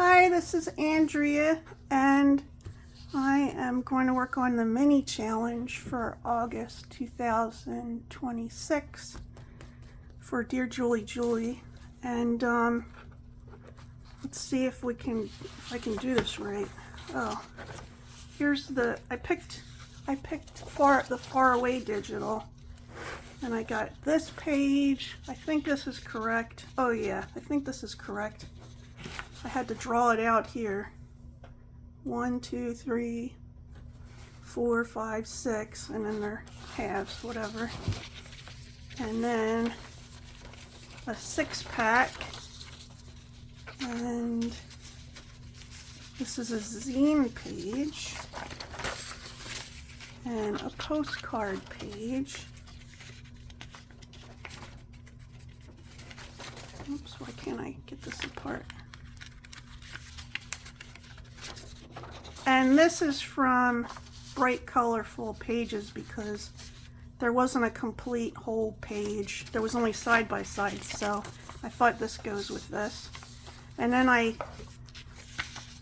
Hi, this is Andrea, and I am going to work on the mini challenge for August 2026 for Dear Julie Julie, and let's see if I can do this right. Oh, here's the I picked the far away digital, and I got this page. I think this is correct. Oh yeah, I think this is correct. I had to draw it out here. 1, 2, 3, 4, 5, 6, and then they're halves, whatever. And then a 6-pack, and this is a zine page and a postcard page. Oops, why can't I get this apart? And this is from Bright Colorful Pages because there wasn't a complete whole page. There was only side by side, so I thought this goes with this. And then I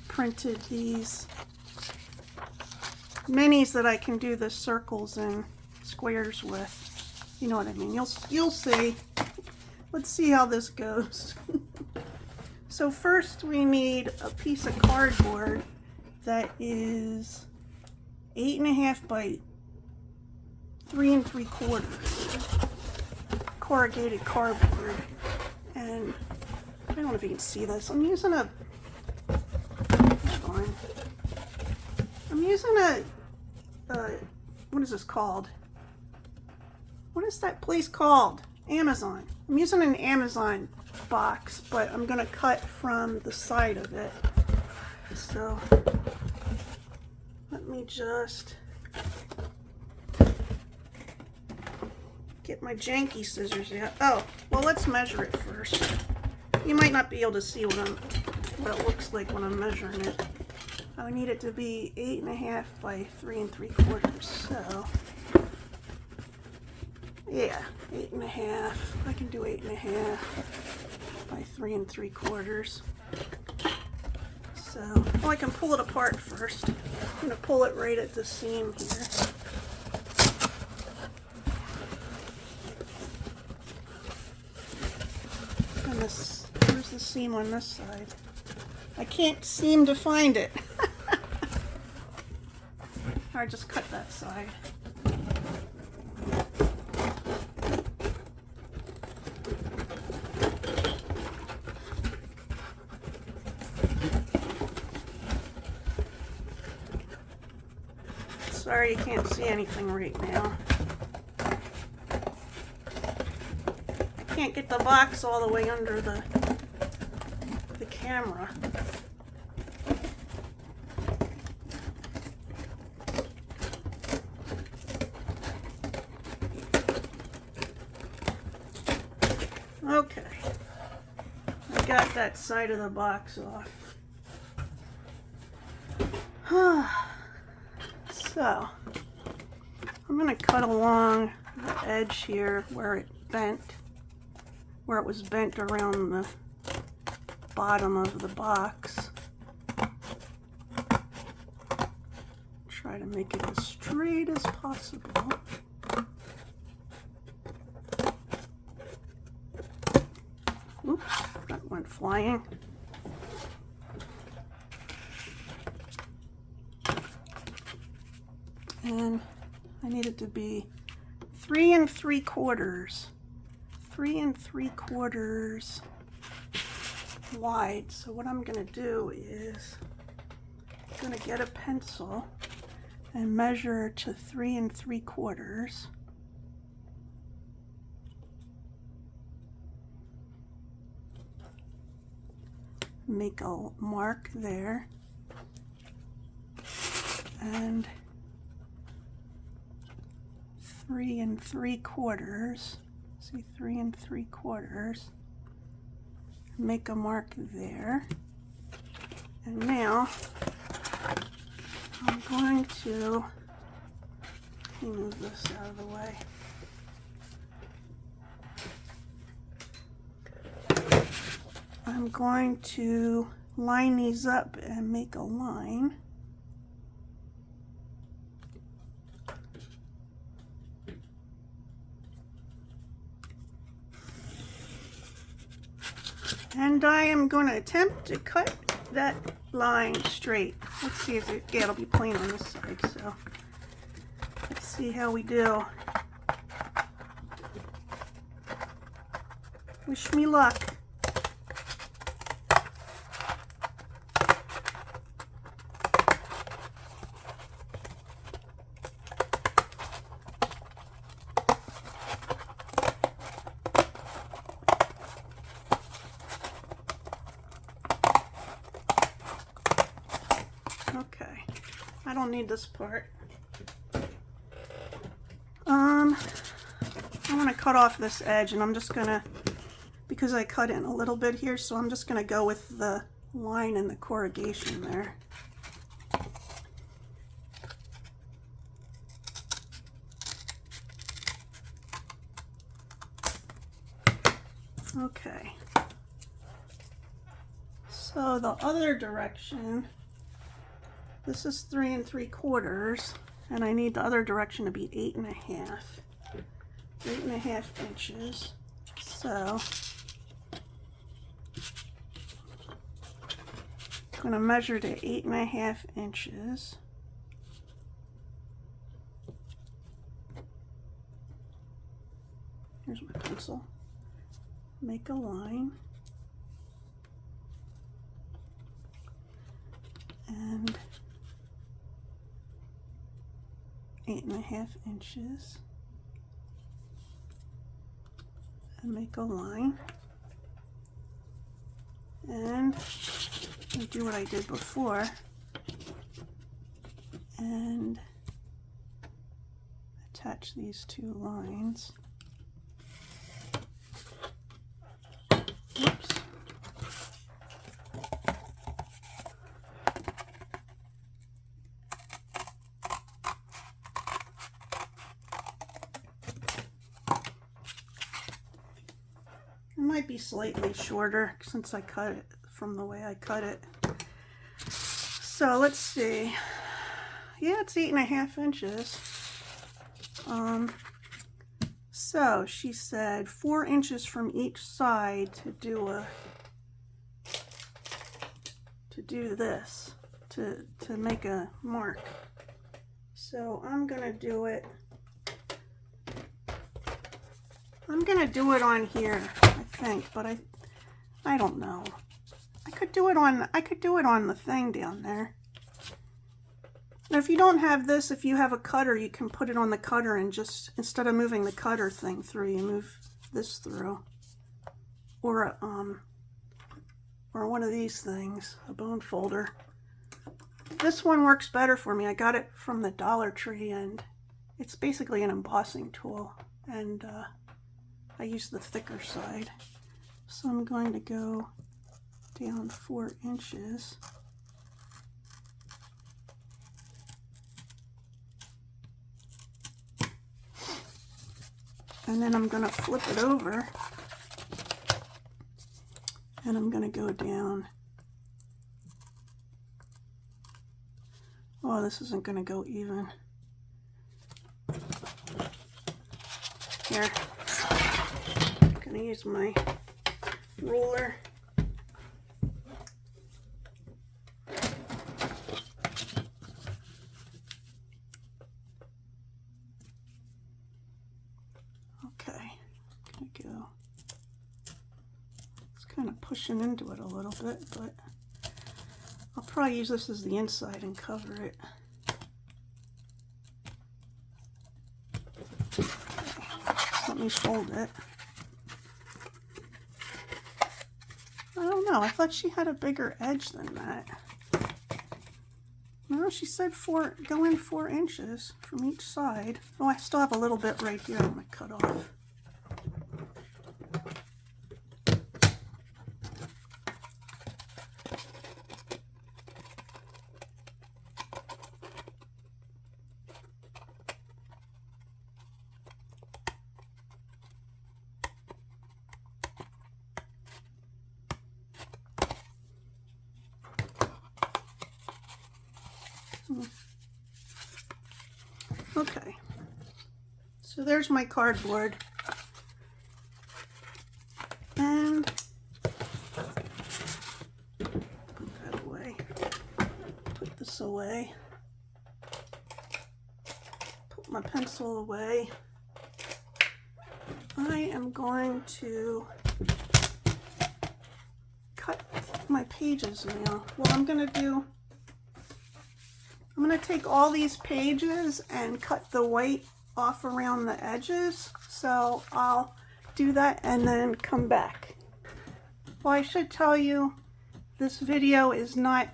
printed these minis that I can do the circles and squares with. You know what I mean? You'll see. Let's see how this goes. So first we need a piece of cardboard that is 8.5 by 3 3/4 corrugated cardboard, and I don't know if you can see this. I'm using a what is this called? What is that place called? Amazon. I'm using an Amazon box, but I'm gonna cut from the side of it. So let me just get my janky scissors out. Oh, well, let's measure it first. You might not be able to see what it looks like when I'm measuring it. I need it to be 8.5 by 3 3/4. So yeah, 8.5. I can do 8.5 by 3 3/4. So, well, I can pull it apart first. I'm going to pull it right at the seam here. And here's the seam on this side. I can't seem to find it. All right, just cut that side. Sorry, you can't see anything right now. I can't get the box all the way under the camera. Okay, I got that side of the box off. So, I'm going to cut along the edge here where it was bent around the bottom of the box. Try to make it as straight as possible. Oops, that went flying. And I need it to be 3 3/4. 3 3/4 wide. So what I'm going to do is I'm going to get a pencil and measure to 3 3/4. Make a mark there, and 3 3/4. See, 3 3/4. Make a mark there. And now I'm going to move this out of the way. I'm going to line these up and make a line. And I am going to attempt to cut that line straight. Let's see if it, yeah, it'll be plain on this side, so let's see how we do. Wish me luck. Okay, I don't need this part. I want to cut off this edge, and I'm just gonna, because I cut in a little bit here, so I'm just gonna go with the line and the corrugation there. Okay, so the other direction, this is 3 3/4, and I need the other direction to be 8 1/2. 8 1/2 inches. So I'm going to measure to 8 1/2 inches. Here's my pencil. Make a line. And 8 1/2 inches. And make a line. And I do what I did before. And attach these two lines. Whoops. It might be slightly shorter since I cut it from the way I cut it. So let's see. Yeah, it's 8 1/2 inches. So she said 4 inches from each side to do this, to make a mark. So I'm gonna do it. I'm gonna do it on here, I think, but I don't know. I could do it on the thing down there. Now, if you don't have this, if you have a cutter, you can put it on the cutter and just, instead of moving the cutter thing through, you move this through. Or one of these things, a bone folder. This one works better for me. I got it from the Dollar Tree, and it's basically an embossing tool, and I use the thicker side. So I'm going to go down 4 inches. And then I'm going to flip it over, and I'm going to go down. Oh, this isn't going to go even. Here, I'm going to use my ruler. Pushing into it a little bit, but I'll probably use this as the inside and cover it. Okay. Let me fold it. I don't know, I thought she had a bigger edge than that. No, she said go in 4 inches from each side. Oh, I still have a little bit right here I'm going to cut off. Okay, so there's my cardboard, and put that away, put this away, put my pencil away. I am going to cut my pages now. What I'm going to do, I'm going to take all these pages and cut the white off around the edges. So I'll do that and then come back. Well, I should tell you, this video is not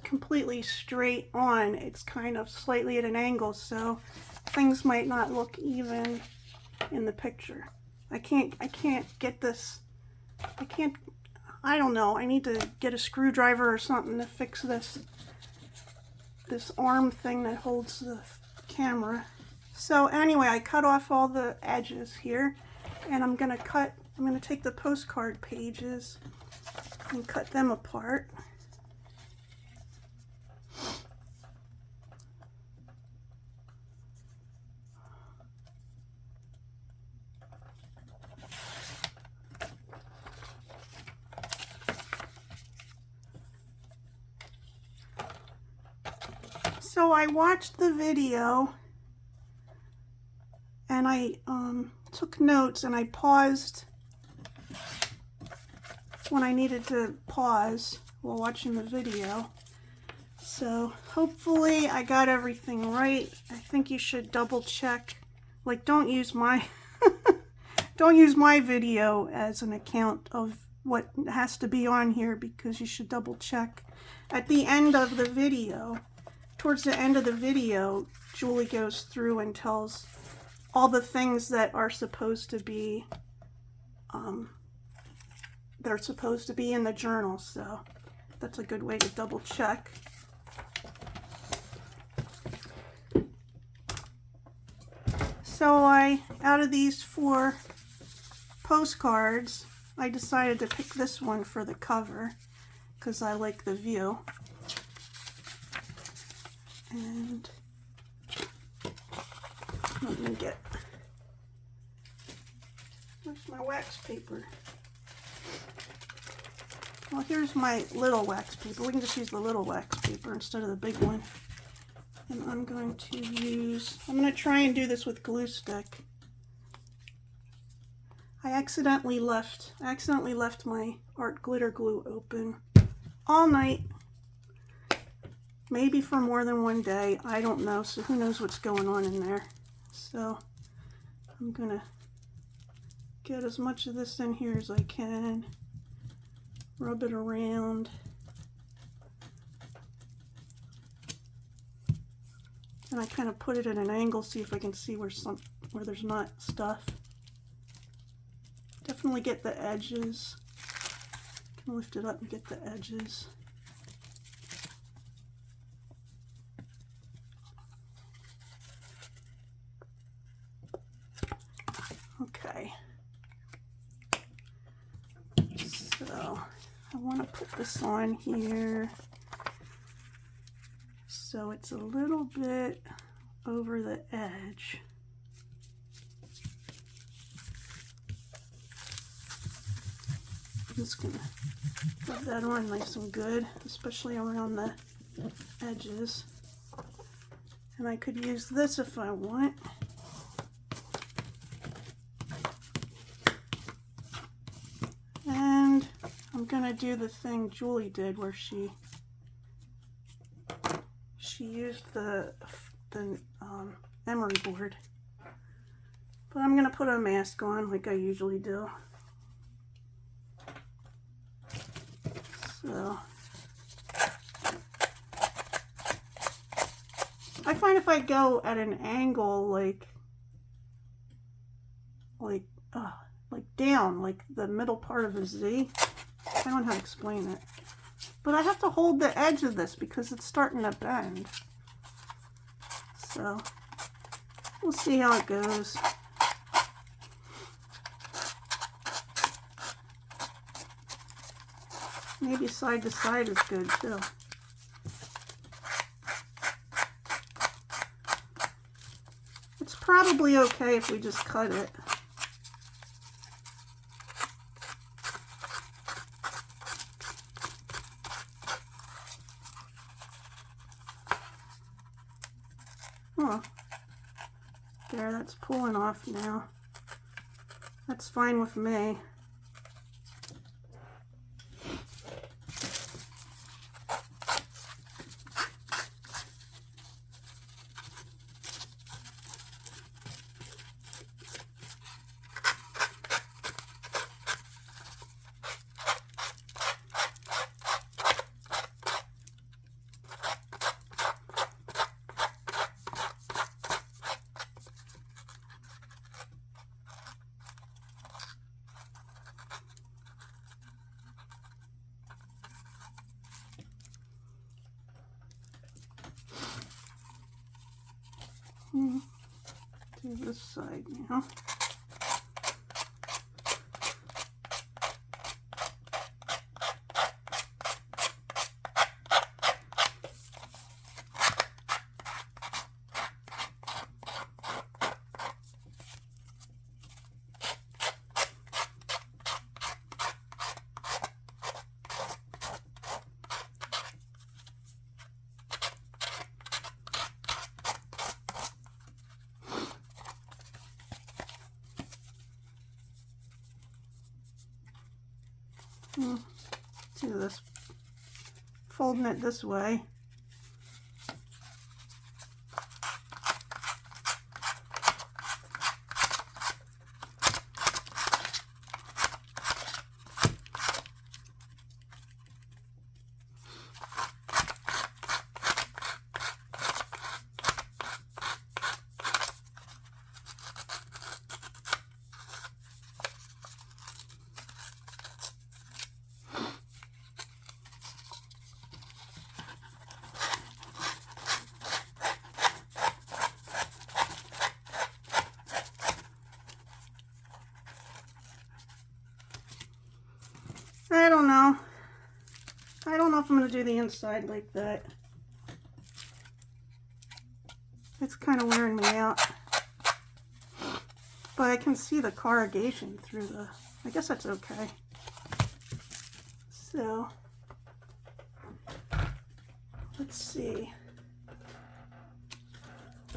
completely straight on. It's kind of slightly at an angle, so things might not look even in the picture. I can't get this, I don't know, I need to get a screwdriver or something to fix this arm thing that holds the camera. So anyway, I cut off all the edges here, and I'm gonna take the postcard pages and cut them apart. So I watched the video and I took notes, and I paused when I needed to pause while watching the video. So hopefully I got everything right. I think you should double check. Like, don't use my don't use my video as an account of what has to be on here, because you should double check. At the end of the video, towards the end of the video, Julie goes through and tells all the things that are supposed to be, they're supposed to be in the journal. So that's a good way to double check. So out of these 4 postcards, I decided to pick this one for the cover because I like the view. And let me get, where's my wax paper? Well, here's my little wax paper. We can just use the little wax paper instead of the big one. And I'm going to try and do this with glue stick. I accidentally left my art glitter glue open all night. Maybe for more than one day, I don't know, so who knows what's going on in there. So I'm gonna get as much of this in here as I can, rub it around, and I kind of put it at an angle, see if I can see where there's not stuff. Definitely get the edges. Can lift it up and get the edges. Okay, so I want to put this on here so it's a little bit over the edge. I'm just going to rub that on nice and good, especially around the edges. And I could use this if I want. I'm gonna do the thing Julie did where she used the emery board, but I'm gonna put a mask on like I usually do. So I find if I go at an angle like down, like the middle part of a Z, I don't know how to explain it, but I have to hold the edge of this because it's starting to bend. So we'll see how it goes. Maybe side to side is good too. probably okay if we just cut it. Oh, there, that's pulling off now. That's fine with me. To this side now. Do this, folding it this way. I don't know. I don't know if I'm going to do the inside like that. It's kind of wearing me out. But I can see the corrugation through the... I guess that's okay. So, let's see.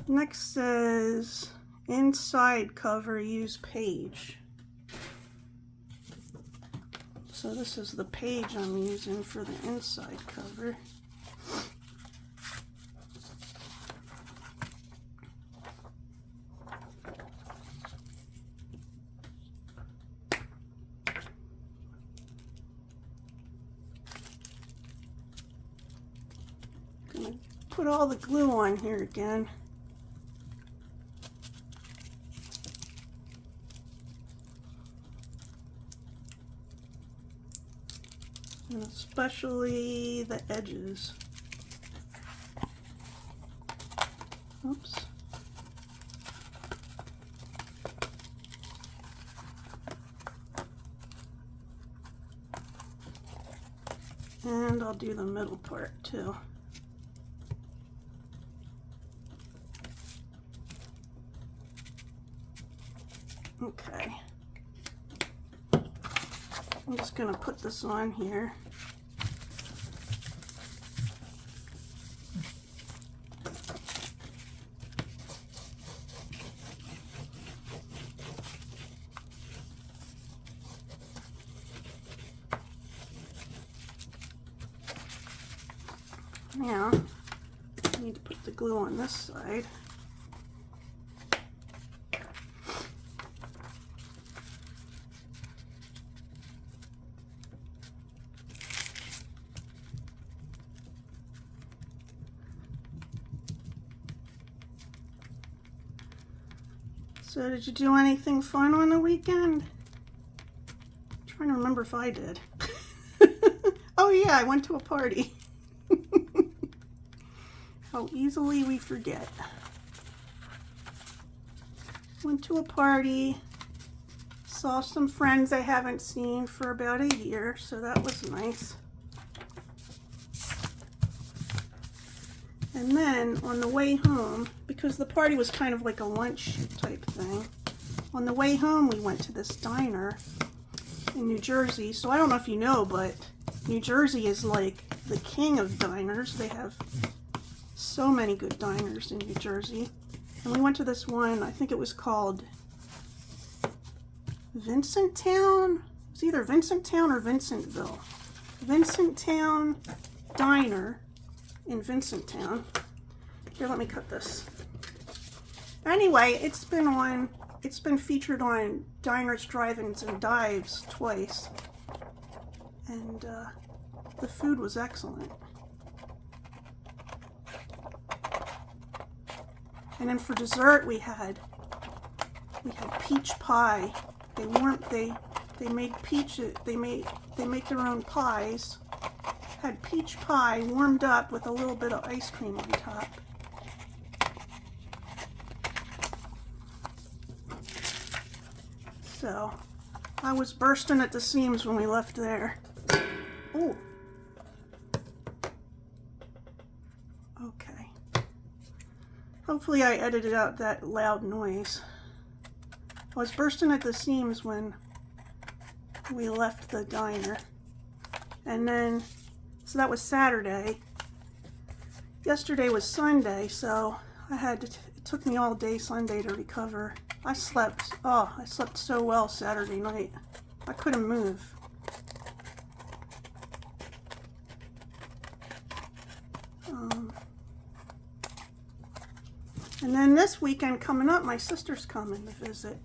Next says, inside cover, use page. So this is the page I'm using for the inside cover. Gonna put all the glue on here again. And especially the edges. Oops. And I'll do the middle part too. Okay. I'm just going to put this on here. Now, I need to put the glue on this side. So did you do anything fun on the weekend? I'm trying to remember if I did. Oh yeah, I went to a party. How easily we forget. Went to a party, saw some friends I haven't seen for about a year, so that was nice. And then on the way home, because the party was kind of like a lunch type thing, on the way home we went to this diner in New Jersey. So I don't know if you know, but New Jersey is like the king of diners. They have so many good diners in New Jersey. And we went to this one, I think it was called Vincenttown. It was either Vincenttown or Vincentville. Vincenttown Diner in Vincenttown. Here, let me cut this. Anyway, it's been featured on Diners, Drive-Ins, and Dives twice. And the food was excellent. And then for dessert we had peach pie. They made peaches. They make their own pies. Had peach pie warmed up with a little bit of ice cream on top. So I was bursting at the seams when we left there. Oh. Okay. Hopefully I edited out that loud noise. I was bursting at the seams when we left the diner. And then, so that was Saturday. Yesterday was Sunday, so it took me all day Sunday to recover. I slept so well Saturday night. I couldn't move. And then this weekend coming up, my sister's coming to visit.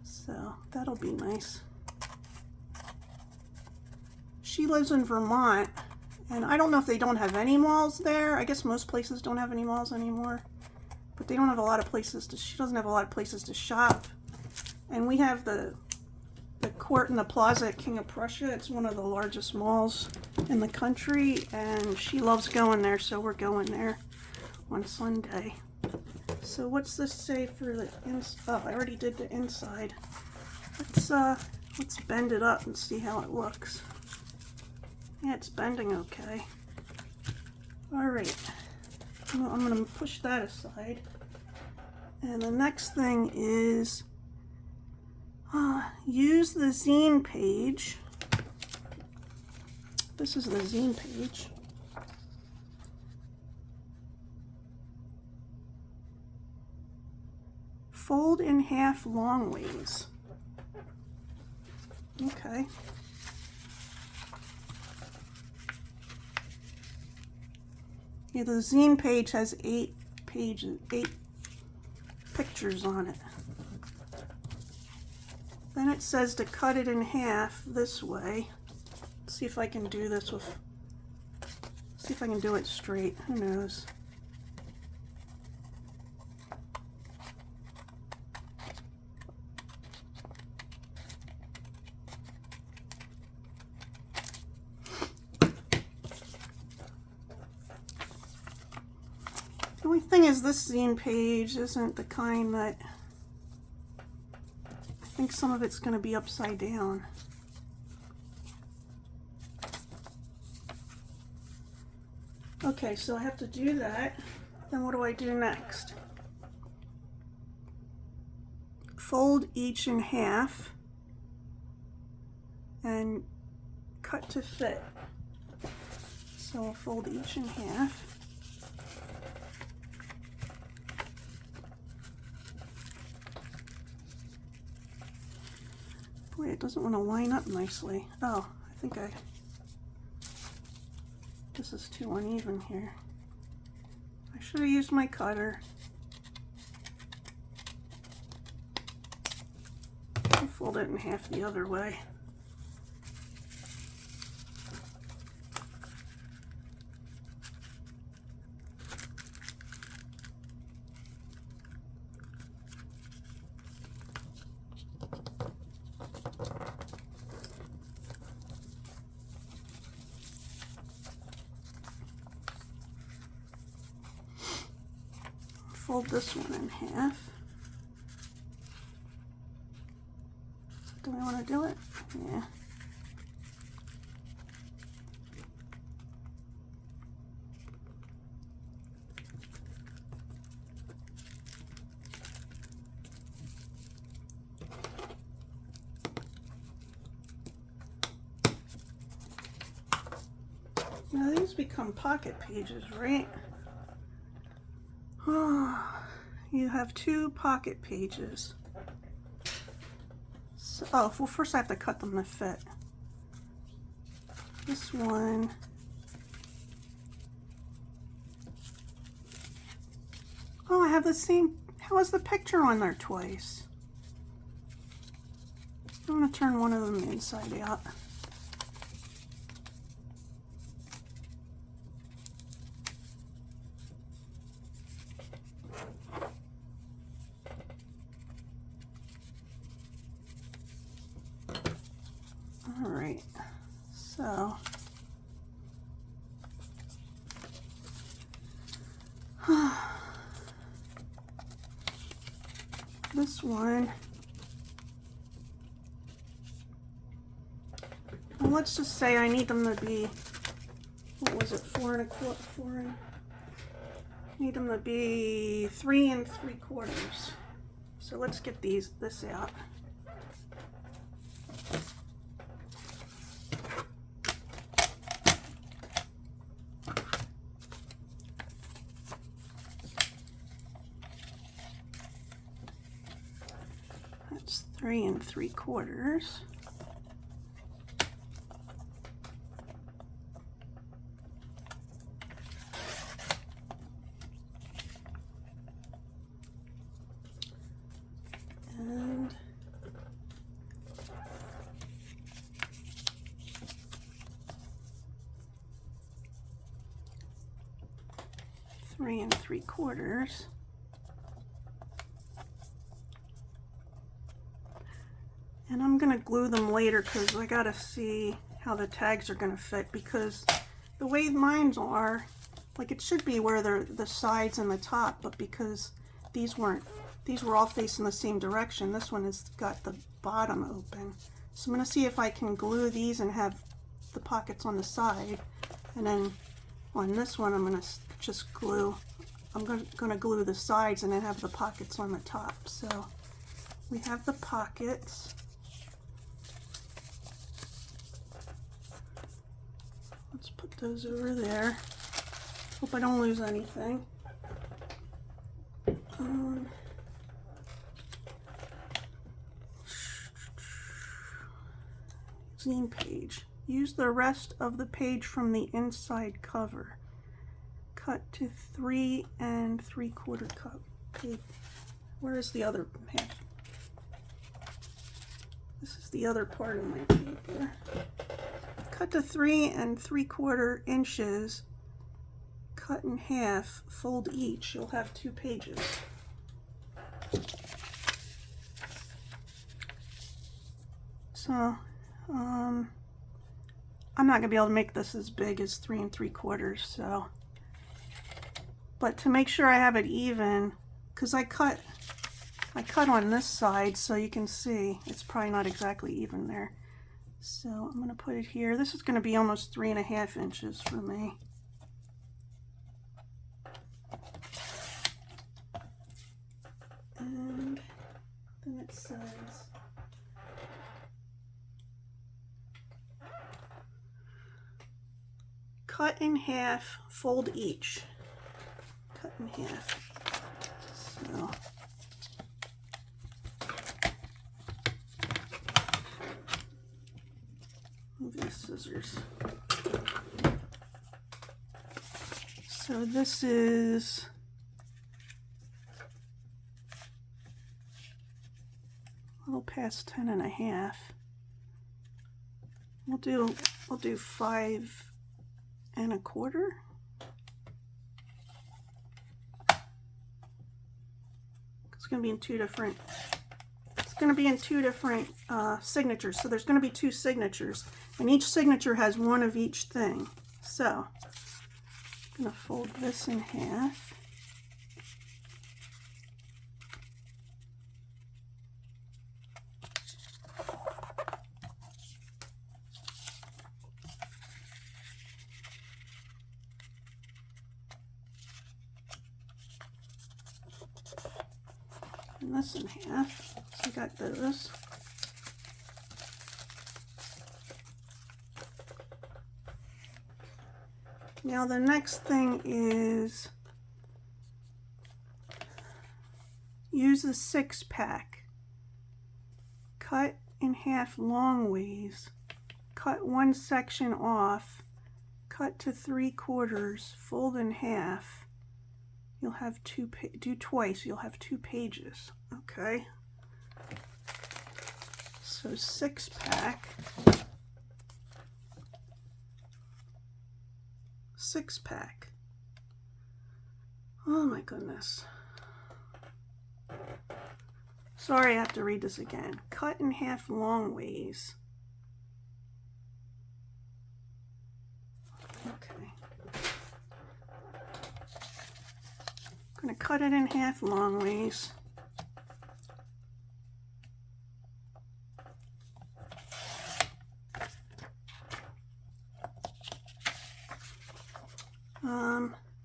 So that'll be nice. She lives in Vermont, and I don't know if they don't have any malls there. I guess most places don't have any malls anymore. But they don't have a lot of places she doesn't have a lot of places to shop. And we have the Court and the Plaza at King of Prussia. It's one of the largest malls in the country, and she loves going there, so we're going there on Sunday. So what's this say for the inside? Oh, I already did the inside. Let's bend it up and see how it looks. Yeah, it's bending okay. All right, I'm gonna push that aside. And the next thing is use the zine page. This is the zine page. Fold in half long ways. Okay. Yeah, the zine page has 8 pictures on it. Then it says to cut it in half this way. Let's see if I can do this see if I can do it straight. Who knows? The only thing is this zine page isn't the kind that I think some of it's going to be upside down. Okay, so I have to do that. Then what do I do next? Fold each in half and cut to fit. So I'll fold each in half. Boy, it doesn't want to line up nicely. Oh, I think this is too uneven here. I should have used my cutter. I'll fold it in half the other way. Fold this one in half. Do we want to do it? Yeah. Now these become pocket pages, right? You have 2 pocket pages. So, oh, well, first I have to cut them to fit. This one. Oh, I have the same. How is the picture on there twice? I'm going to turn one of them inside out. All right, so this one, well, let's just say I need them to be, what was it, 4 1/4, need them to be 3 3/4. So let's get this out. That's 3 3/4. And 3 3/4. And I'm going to glue them later because I got to see how the tags are going to fit, because the way mine are, like, it should be where they're the sides and the top, but because these were all facing the same direction, this one has got the bottom open. So I'm going to see if I can glue these and have the pockets on the side, and then on this one I'm going to just glue, I'm going to glue the sides and then have the pockets on the top. So we have the pockets. Let's put those over there. Hope I don't lose anything. Zine page. Use the rest of the page from the inside cover. Cut to 3 3/4 cut. Page. Where is the other half? This is the other part of my paper. Cut to 3 3/4 inches. Cut in half. Fold each. You'll have 2 pages. So, I'm not gonna be able to make this as big as 3 3/4. So, but to make sure I have it even, because I cut on this side, so you can see it's probably not exactly even there. So I'm going to put it here. This is going to be almost 3 1/2 inches for me. And then it says, cut in half, fold each. Cut in half. So move these scissors. So this is a little past 10 1/2. We'll do 5 1/4. It's going to be in 2 different. It's going to be in 2 different signatures. So there's going to be 2 signatures, and each signature has 1 of each thing. So I'm going to fold this in half. And this in half. So I got those. Now the next thing is use the 6-pack. Cut in half long ways. Cut one section off. Cut to 3/4. Fold in half. You'll have do twice. You'll have 2 pages. Okay. So 6-pack. 6-pack. Oh my goodness. Sorry, I have to read this again. Cut in half long ways. Okay. I'm going to cut it in half long ways.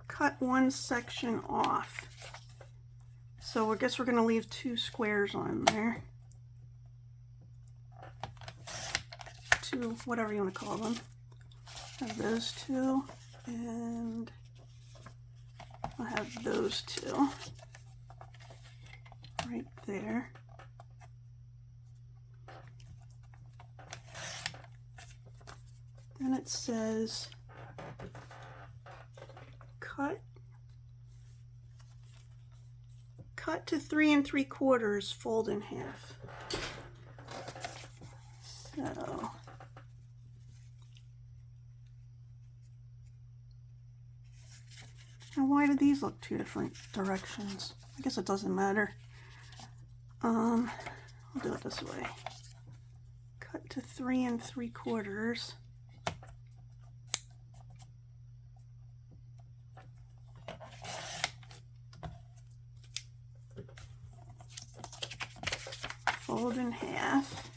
Cut one section off. So I guess we're going to leave 2 squares on there. 2, whatever you want to call them. Have those 2, and I'll have those 2 right there. Then it says cut to 3 3/4, fold in half. So now why do these look 2 different directions? I guess it doesn't matter. I'll do it this way. Cut to 3 3/4. Fold in half.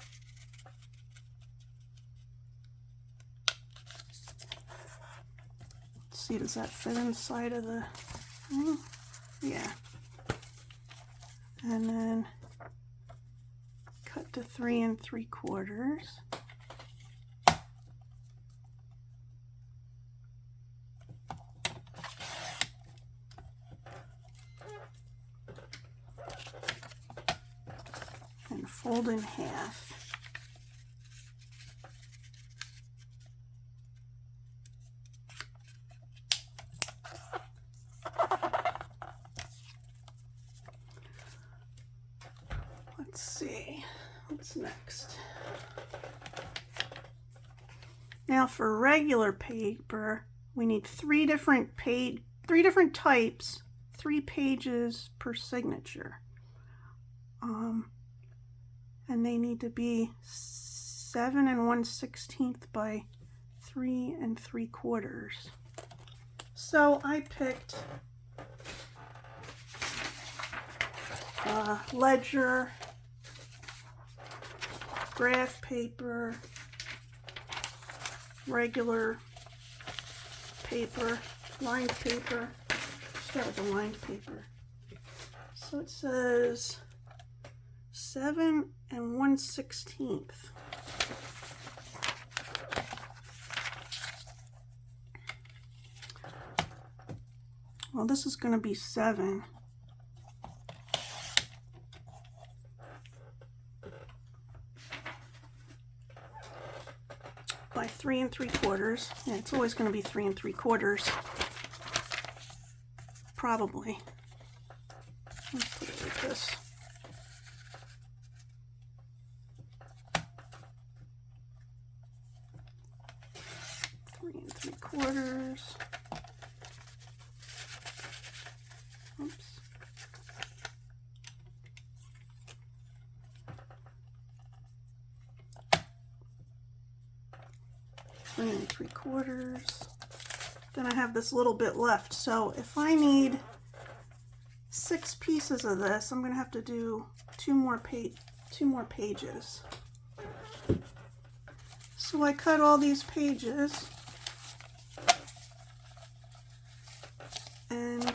Let's see, does that fit inside of the thing? Yeah. And then cut to 3 3/4. And fold in half. Let's see, what's next? Now for regular paper, we need 3 different types, 3 pages per signature. And they need to be 7 1/16 by 3 3/4. So I picked ledger, graph paper, regular paper, lined paper. Start with the lined paper. So it says 7 1/16. Well, this is going to be 7. By 3 3/4. Yeah, it's always going to be 3 3/4. Probably. Let's put it like this. Quarters. Oops. 3 3/4. Then I have this little bit left. So if I need 6 pieces of this, I'm going to have to do 2 more pages. So I cut all these pages. And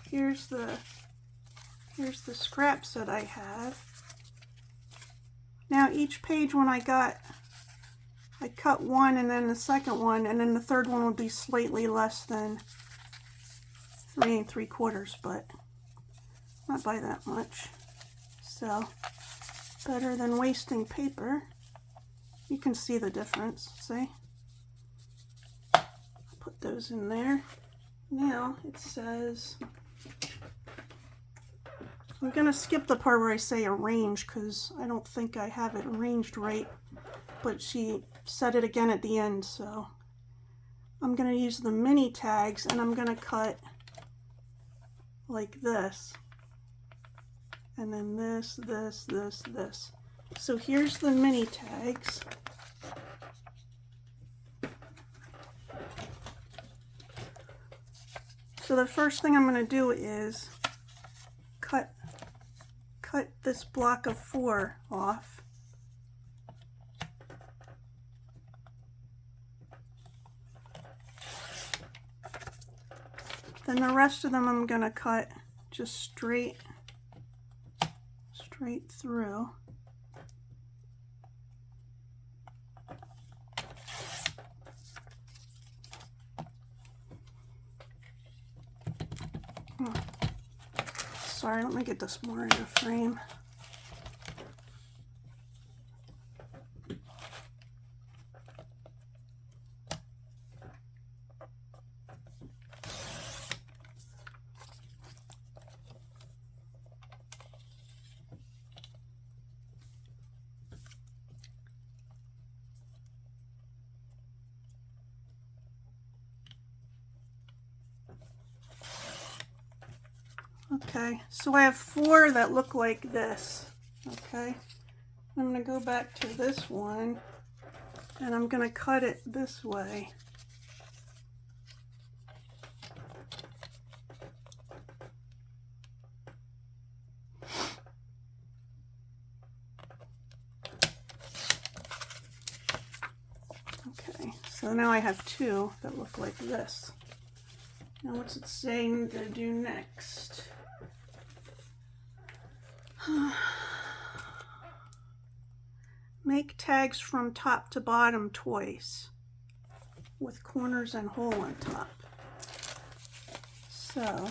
here's the scraps that I have. Now each page, when I I cut one and then the second one, and then the third one would be slightly less than 3 3/4, but not by that much. So better than wasting paper. You can see the difference, see? Put those in there. Now it says, I'm gonna skip the part where I say arrange because I don't think I have it arranged right, but she said it again at the end, so I'm gonna use the mini tags and I'm gonna cut like this, and then this, this, this, this. So here's the mini tags. So the first thing I'm going to do is cut this block of 4 off. Then the rest of them I'm going to cut just straight through. Oh, sorry, let me get this more in the frame. Okay, so I have 4 that look like this. Okay, I'm going to go back to this one and I'm going to cut it this way. Okay, so now I have 2 that look like this. Now what's it saying to do next? Make tags from top to bottom twice with corners and hole on top. So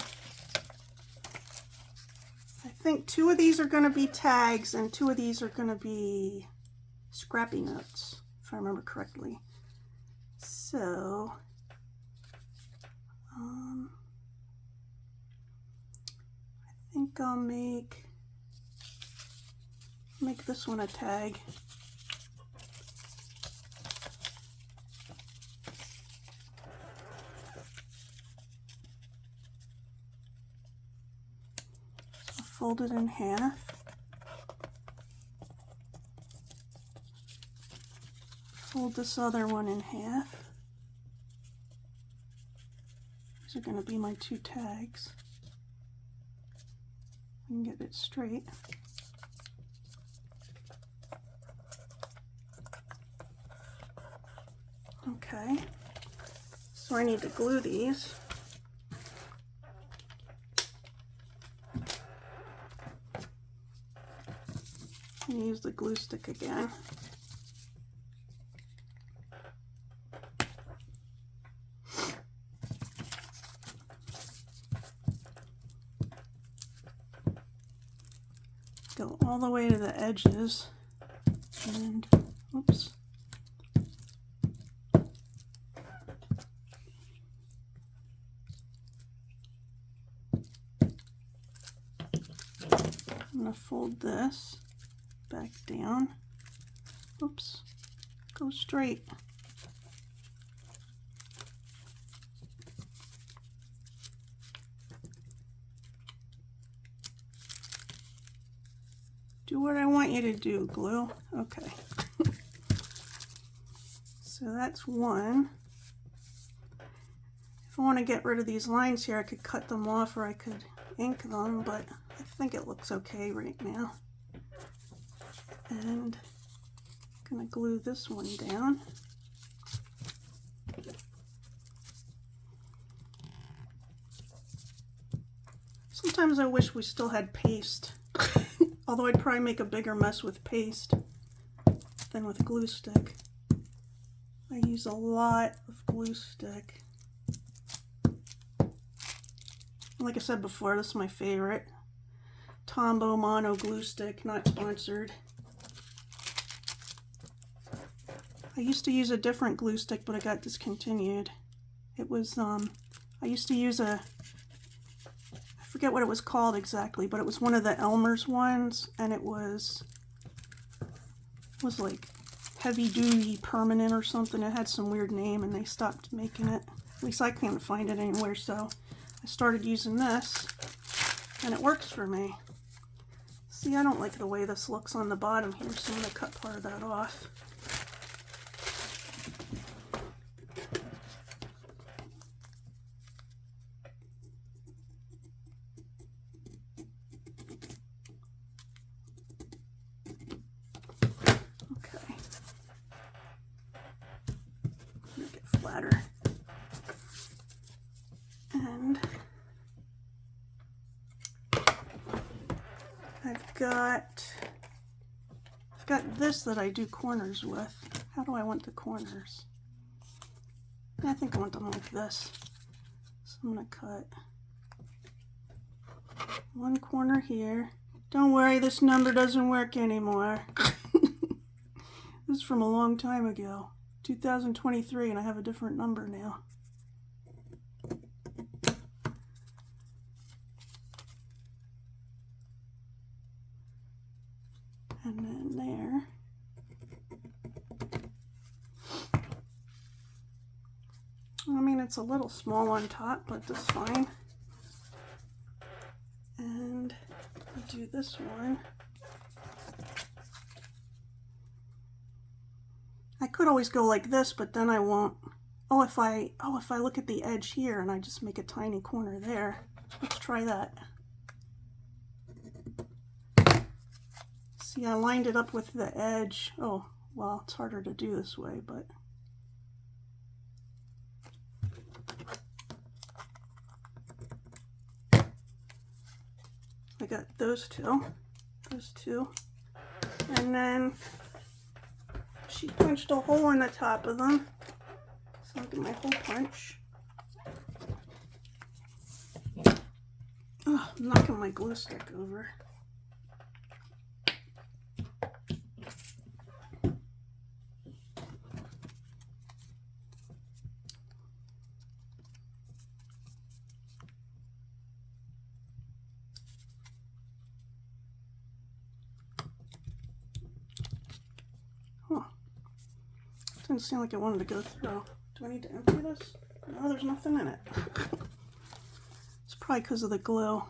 I think 2 of these are going to be tags and 2 of these are going to be scrappy notes, if I remember correctly. So I think I'll make this one a tag. So fold it in half. Fold this other one in half. These are going to be my 2 tags. And get it straight. Okay, so I need to glue these. And use the glue stick again. Go all the way to the edges and, oops. I'm going to fold this back down. Oops. Go straight. Do what I want you to do, glue. Okay. So that's one. If I want to get rid of these lines here, I could cut them off or I could ink them, but I think it looks okay right now. And I'm going to glue this one down. Sometimes I wish we still had paste, although I'd probably make a bigger mess with paste than with glue stick. I use a lot of glue stick. Like I said before, this is my favorite. Tombow Mono glue stick, not sponsored. I used to use a different glue stick, but it got discontinued. It was, I used to use I forget what it was called exactly, but it was one of the Elmer's ones, and it was like heavy duty permanent or something. It had some weird name and they stopped making it. At least I can't find it anywhere, so I started using this and it works for me. See, I don't like the way this looks on the bottom here, so I'm going to cut part of that off. Flatter. And I've got this that I do corners with. How do I want the corners? I think I want them like this. So I'm going to cut one corner here. Don't worry, this number doesn't work anymore. This is from a long time ago. 2023, and I have a different number now. And then there. I mean, it's a little small on top, but that's fine. And I'll do this one. I could always go like this, but then I won't. Oh, if I look at the edge here and I just make a tiny corner there. Let's try that. See, I lined it up with the edge. Oh, well, it's harder to do this way, but I got those two, and then she punched a hole in the top of them. So I'll get my hole punch. Oh, I'm knocking my glue stick over. Didn't seem like it wanted to go through. Do I need to empty this? No, there's nothing in it. It's probably because of the glue.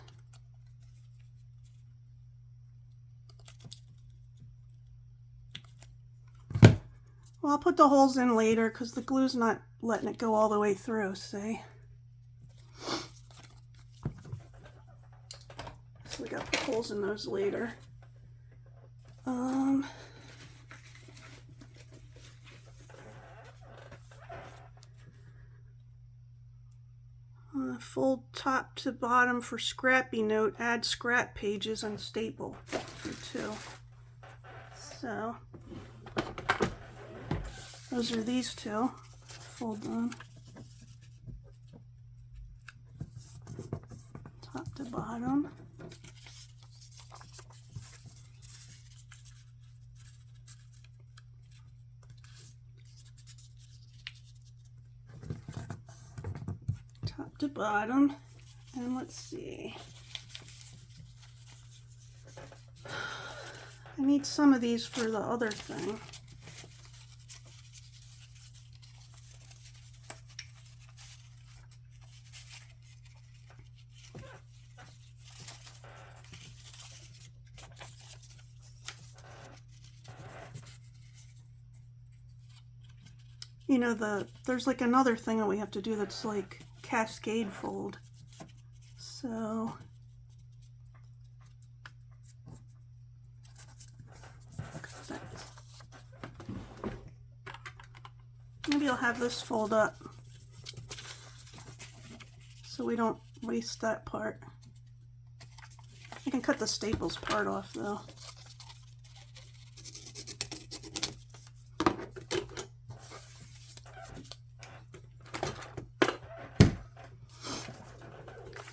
Well, I'll put the holes in later because the glue's not letting it go all the way through, see? So we got to put holes in those later. Fold top to bottom for scrappy note, add scrap pages and staple for 2. So those are these 2. Fold them top to bottom. To bottom, and let's see, I need some of these for the other thing. You know, there's like another thing that we have to do that's like cascade fold. So maybe I'll have this fold up so we don't waste that part. I can cut the staples part off though.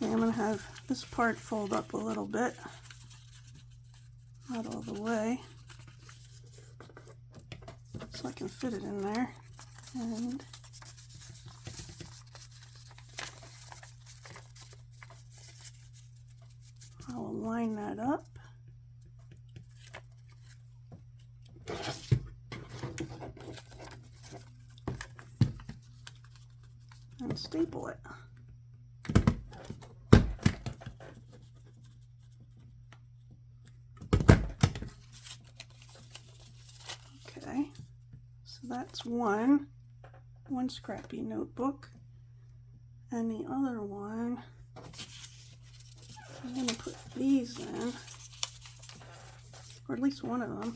Okay, I'm going to have this part fold up a little bit. Not all the way. So I can fit it in there. And I'll line that up. And staple it. Okay, so that's one scrappy notebook, and the other one, I'm going to put these in, or at least one of them.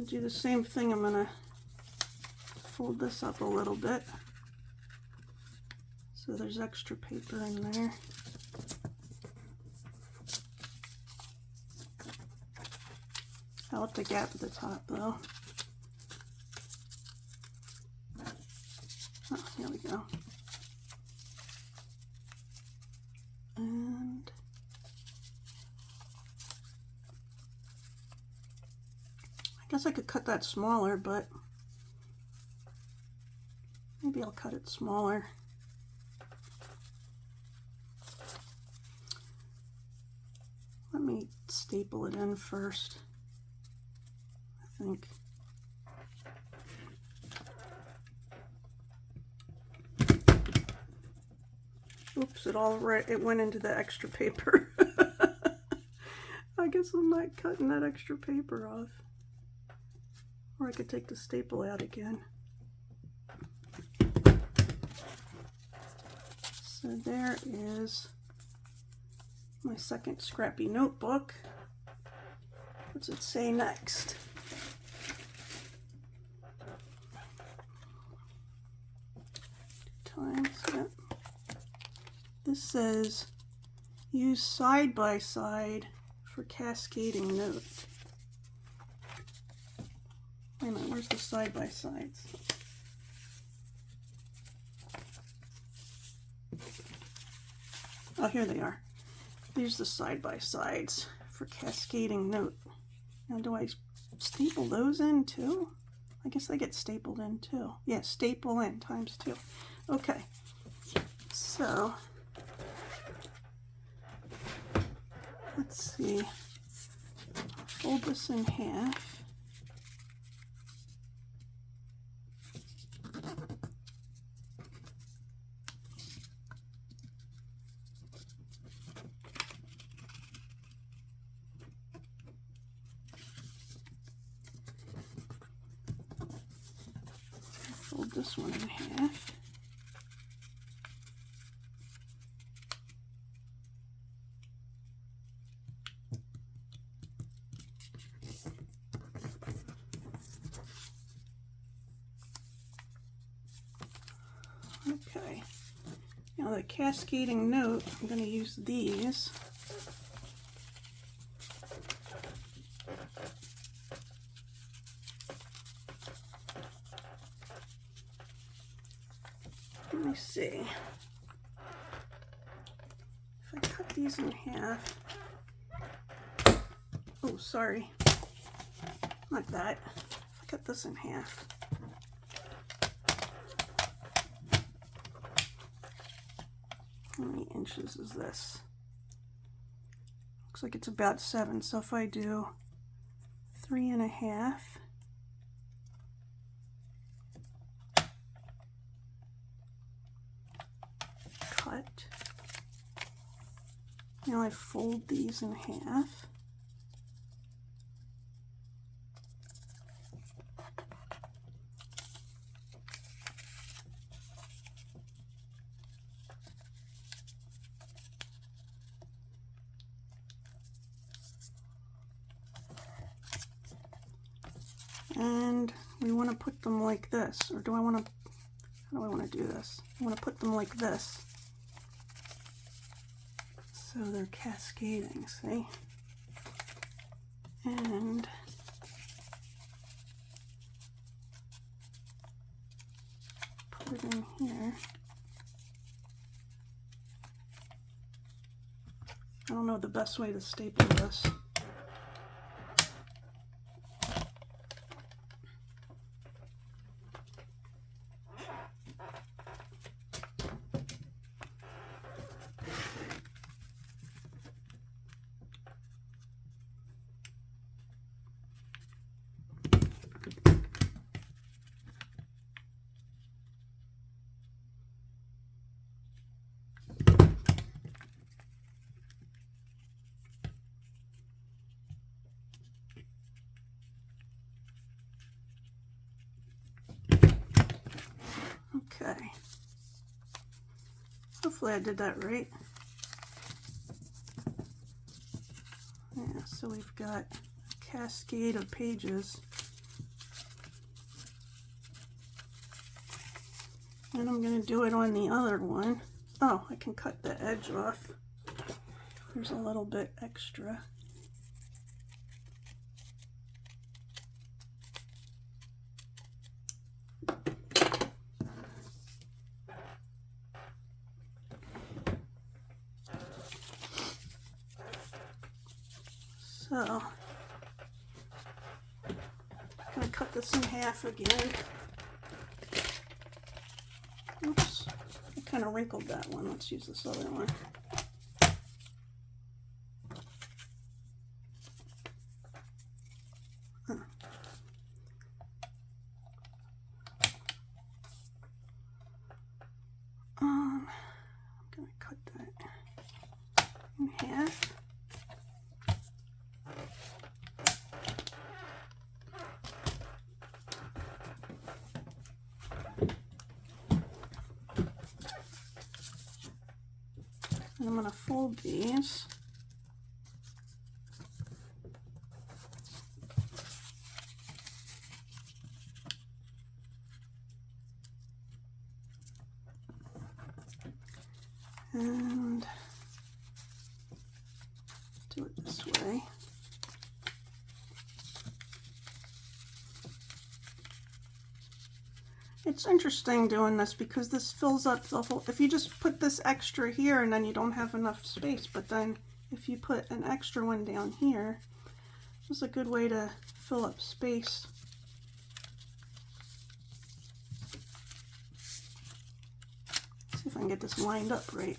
Do the same thing. I'm going to fold this up a little bit so there's extra paper in there. I'll have to gap at the top though. Oh, here we go. And I guess I could cut that smaller, but maybe I'll cut it smaller. Let me staple it in first, I think. Oops, it went into the extra paper. I guess I'm not cutting that extra paper off. Or I could take the staple out again. So there is my second scrappy notebook. What's it say next? Times, yep. This says use side by side for cascading note. Wait a minute, where's the side by sides? Oh, here they are. There's the side by sides for cascading note. Now, do I staple those in too? I guess they get stapled in too. Yeah, staple in times 2. Okay, so let's see. Fold this in half. Fold this one in half. Okay, now the cascading note, I'm going to use these. Let me see. If I cut these in half. Oh, sorry. Not that. If I cut this in half. How many inches is this? Looks like it's about 7. So if I do 3.5. Cut. Now I fold these in half. And we want to put them like this, or do I want to, How do I want to do this? I want to put them like this. So they're cascading, see? And put it in here. I don't know the best way to staple this. Okay. Hopefully I did that right. Yeah, so we've got a cascade of pages. And I'm going to do it on the other one. Oh, I can cut the edge off. There's a little bit extra. So, I'm going to cut this in half again. Oops, I kind of wrinkled that one. Let's use this other one. I'm going to cut that in half. And I'm going to fold these. And do it this way. It's interesting doing this because this fills up the whole, if you just put this extra here and then you don't have enough space, but then if you put an extra one down here, this is a good way to fill up space. See if I can get this lined up right.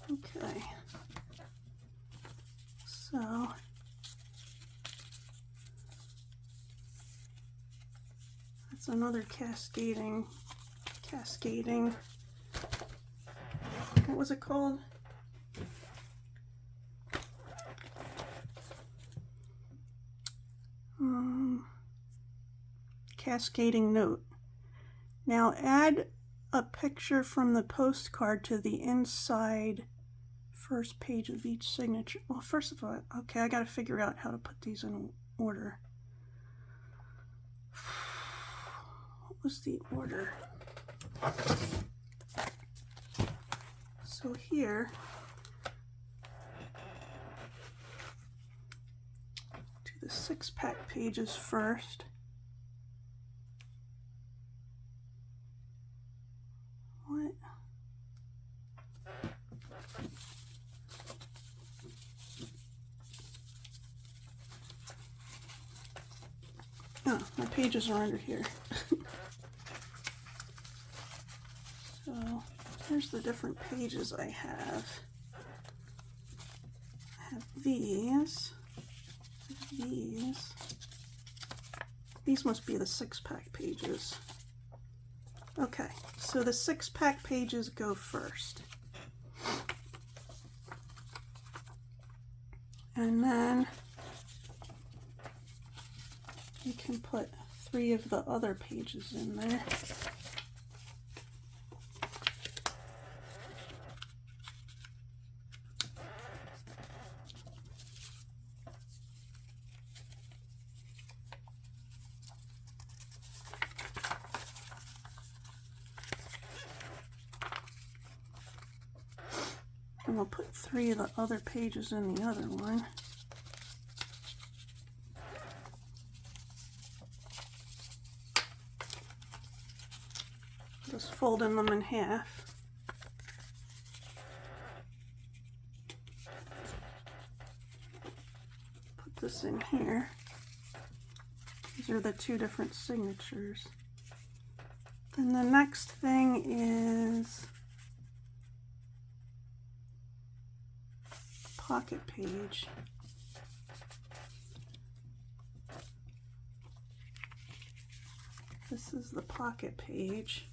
Okay, so that's another cascading, what was it called? Cascading note. Now add a picture from the postcard to the inside first page of each signature. Well, first of all, okay, I got to figure out how to put these in order. What was the order? So here, do the 6-pack pages first. What? Oh, my pages are under here. So here's the different pages I have. I have these, These must be the 6-pack pages. Okay, so the 6-pack pages go first. And then you can put 3 of the other pages in there. And we'll put 3 of the other pages in the other one. Just folding them in half. Put this in here. These are the 2 different signatures. Then the next thing is pocket page. This is the pocket page.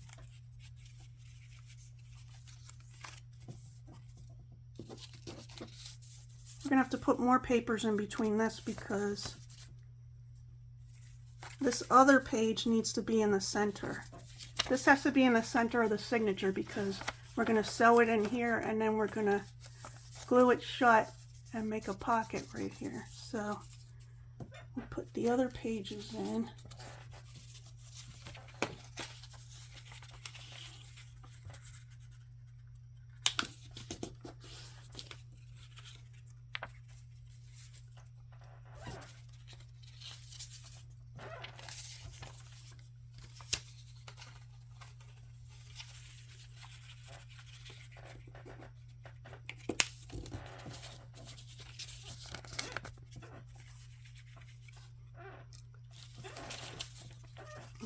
We're gonna have to put more papers in between this because this other page needs to be in the center. This has to be in the center of the signature because we're gonna sew it in here and then we're gonna glue it shut and make a pocket right here. So we'll put the other pages in.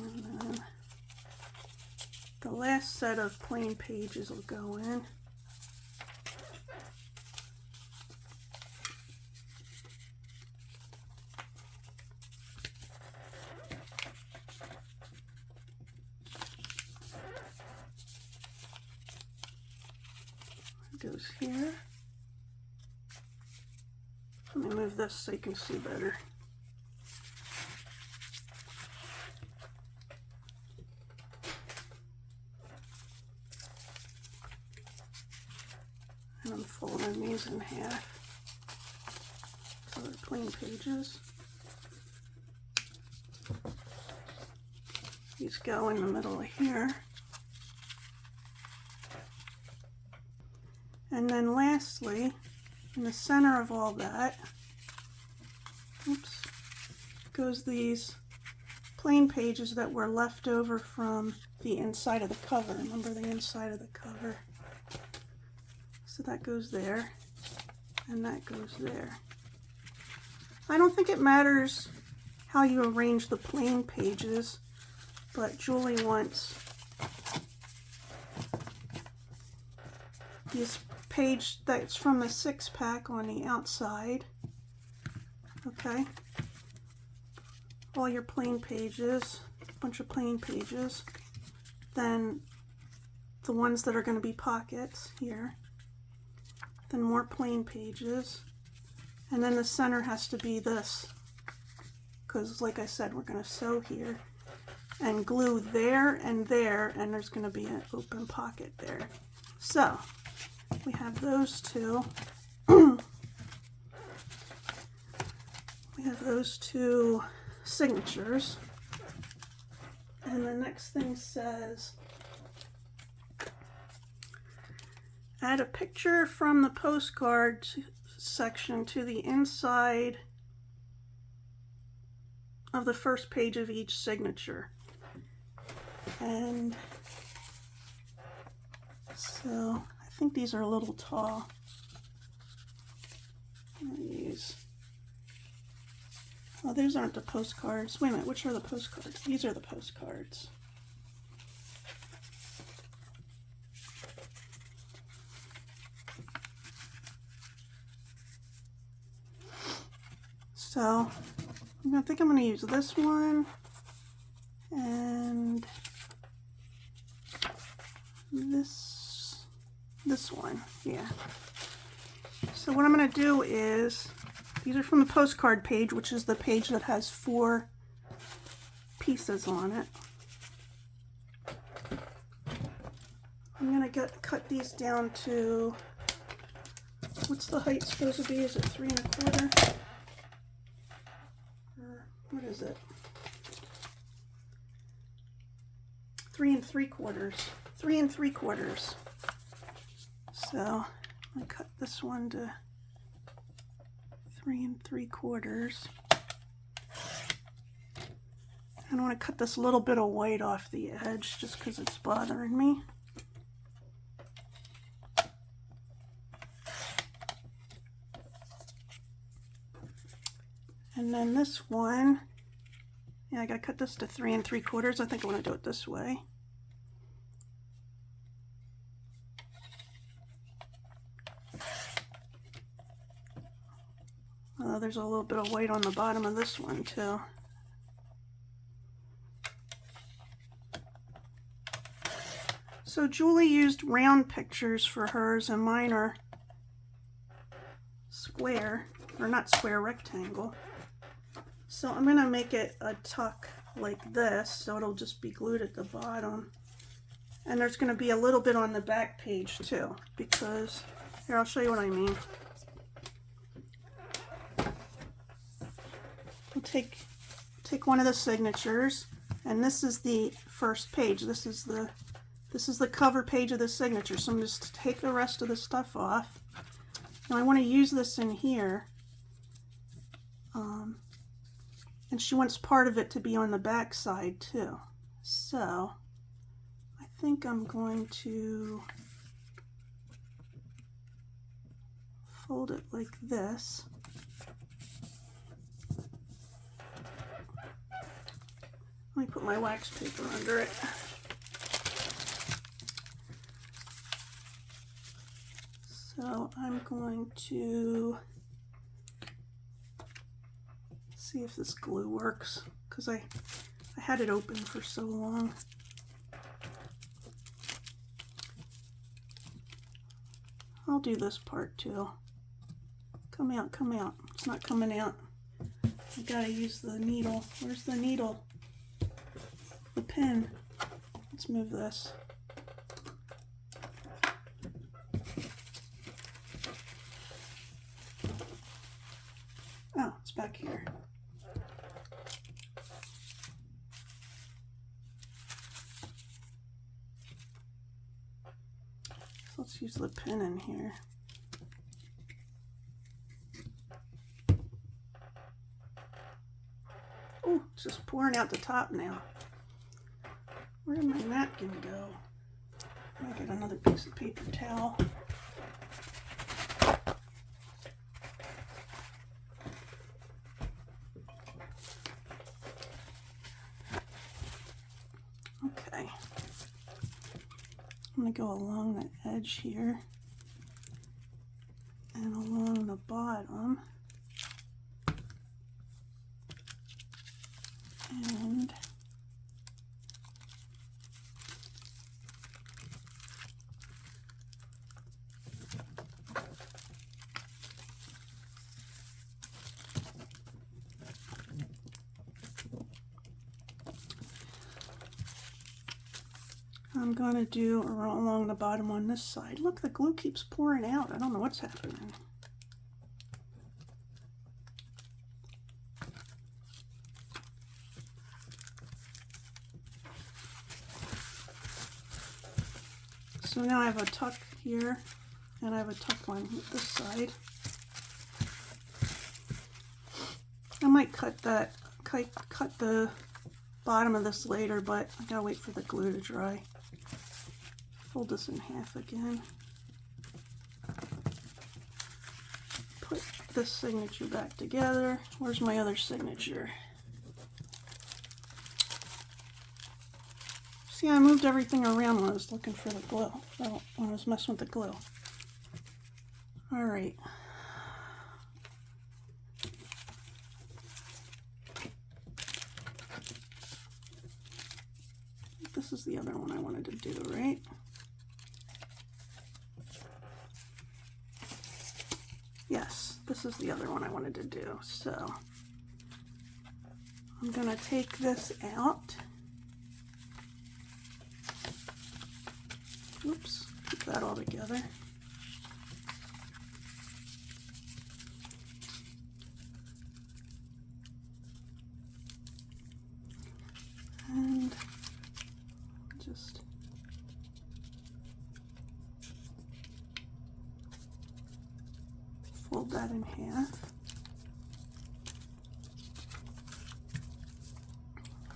And then the last set of plain pages will go in. It goes here. Let me move this so you can see better. And I'm folding these in half. So they're plain pages. These go in the middle of here. And then lastly, in the center of all that, oops, goes these plain pages that were left over from the inside of the cover. Remember the inside of the cover? So that goes there, and that goes there. I don't think it matters how you arrange the plain pages, but Julie wants this page that's from the 6-pack on the outside. Okay, all your plain pages, a bunch of plain pages, then the ones that are going to be pockets here, then more plain pages, and then the center has to be this, because like I said, we're going to sew here and glue there, and there's going to be an open pocket there. So we have those 2. We have those 2 signatures, and the next thing says, add a picture from the postcard section to the inside of the first page of each signature. And so I think these are a little tall. These. Oh, these aren't the postcards. Wait a minute, which are the postcards? These are the postcards. So I think I'm going to use this one and this one, yeah. So what I'm going to do is, these are from the postcard page, which is the page that has 4 pieces on it. I'm going to cut these down to, what's the height supposed to be? Is it 3 1/4? Or what is it? 3 3/4. 3 3/4. So I'm going to cut this one to 3 3/4. And I want to cut this little bit of white off the edge just because it's bothering me. And then this one, yeah, I gotta cut this to 3 3/4. I think I want to do it this way. There's a little bit of white on the bottom of this one too. So Julie used round pictures for hers, and mine are square, or not square, rectangle. So I'm going to make it a tuck like this, so it'll just be glued at the bottom. And there's going to be a little bit on the back page too, because, here, I'll show you what I mean. We'll take one of the signatures, and this is the first page. This is the cover page of the signature. So I'm just to take the rest of the stuff off. Now I want to use this in here. And she wants part of it to be on the back side too. So I think I'm going to fold it like this. Let me put my wax paper under it. So I'm going to see if this glue works, because I had it open for so long. I'll do this part too. Come out, come out. It's not coming out. I gotta use the needle. Where's the needle? The pin. Let's move this. Oh, it's back here. So let's use the pin in here. Oh, it's just pouring out the top now. Where did my napkin go? I'll get another piece of paper towel. Okay. I'm going to go along the edge here and along the bottom. And I'm going to do along the bottom on this side. Look, the glue keeps pouring out. I don't know what's happening. So now I have a tuck here, and I have a tuck on this side. I might cut the bottom of this later, but I gotta wait for the glue to dry. Fold this in half again. Put this signature back together. Where's my other signature? See, I moved everything around when I was looking for the glue. Oh, when I was messing with the glue. All right. This is the other one I wanted to do, right? Yes, this is the other one I wanted to do. So I'm going to take this out. Oops, keep that all together. And just fold that in half.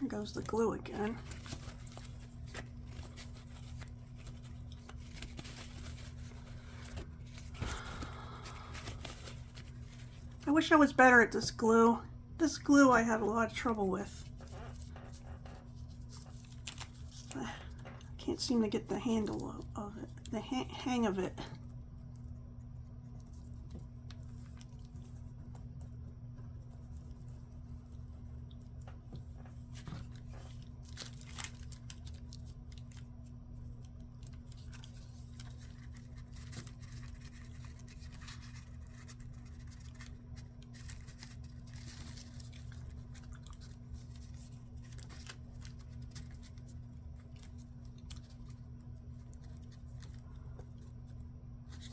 There goes the glue again. I wish I was better at this glue. This glue I have a lot of trouble with. I can't seem to get the handle of it, the hang of it.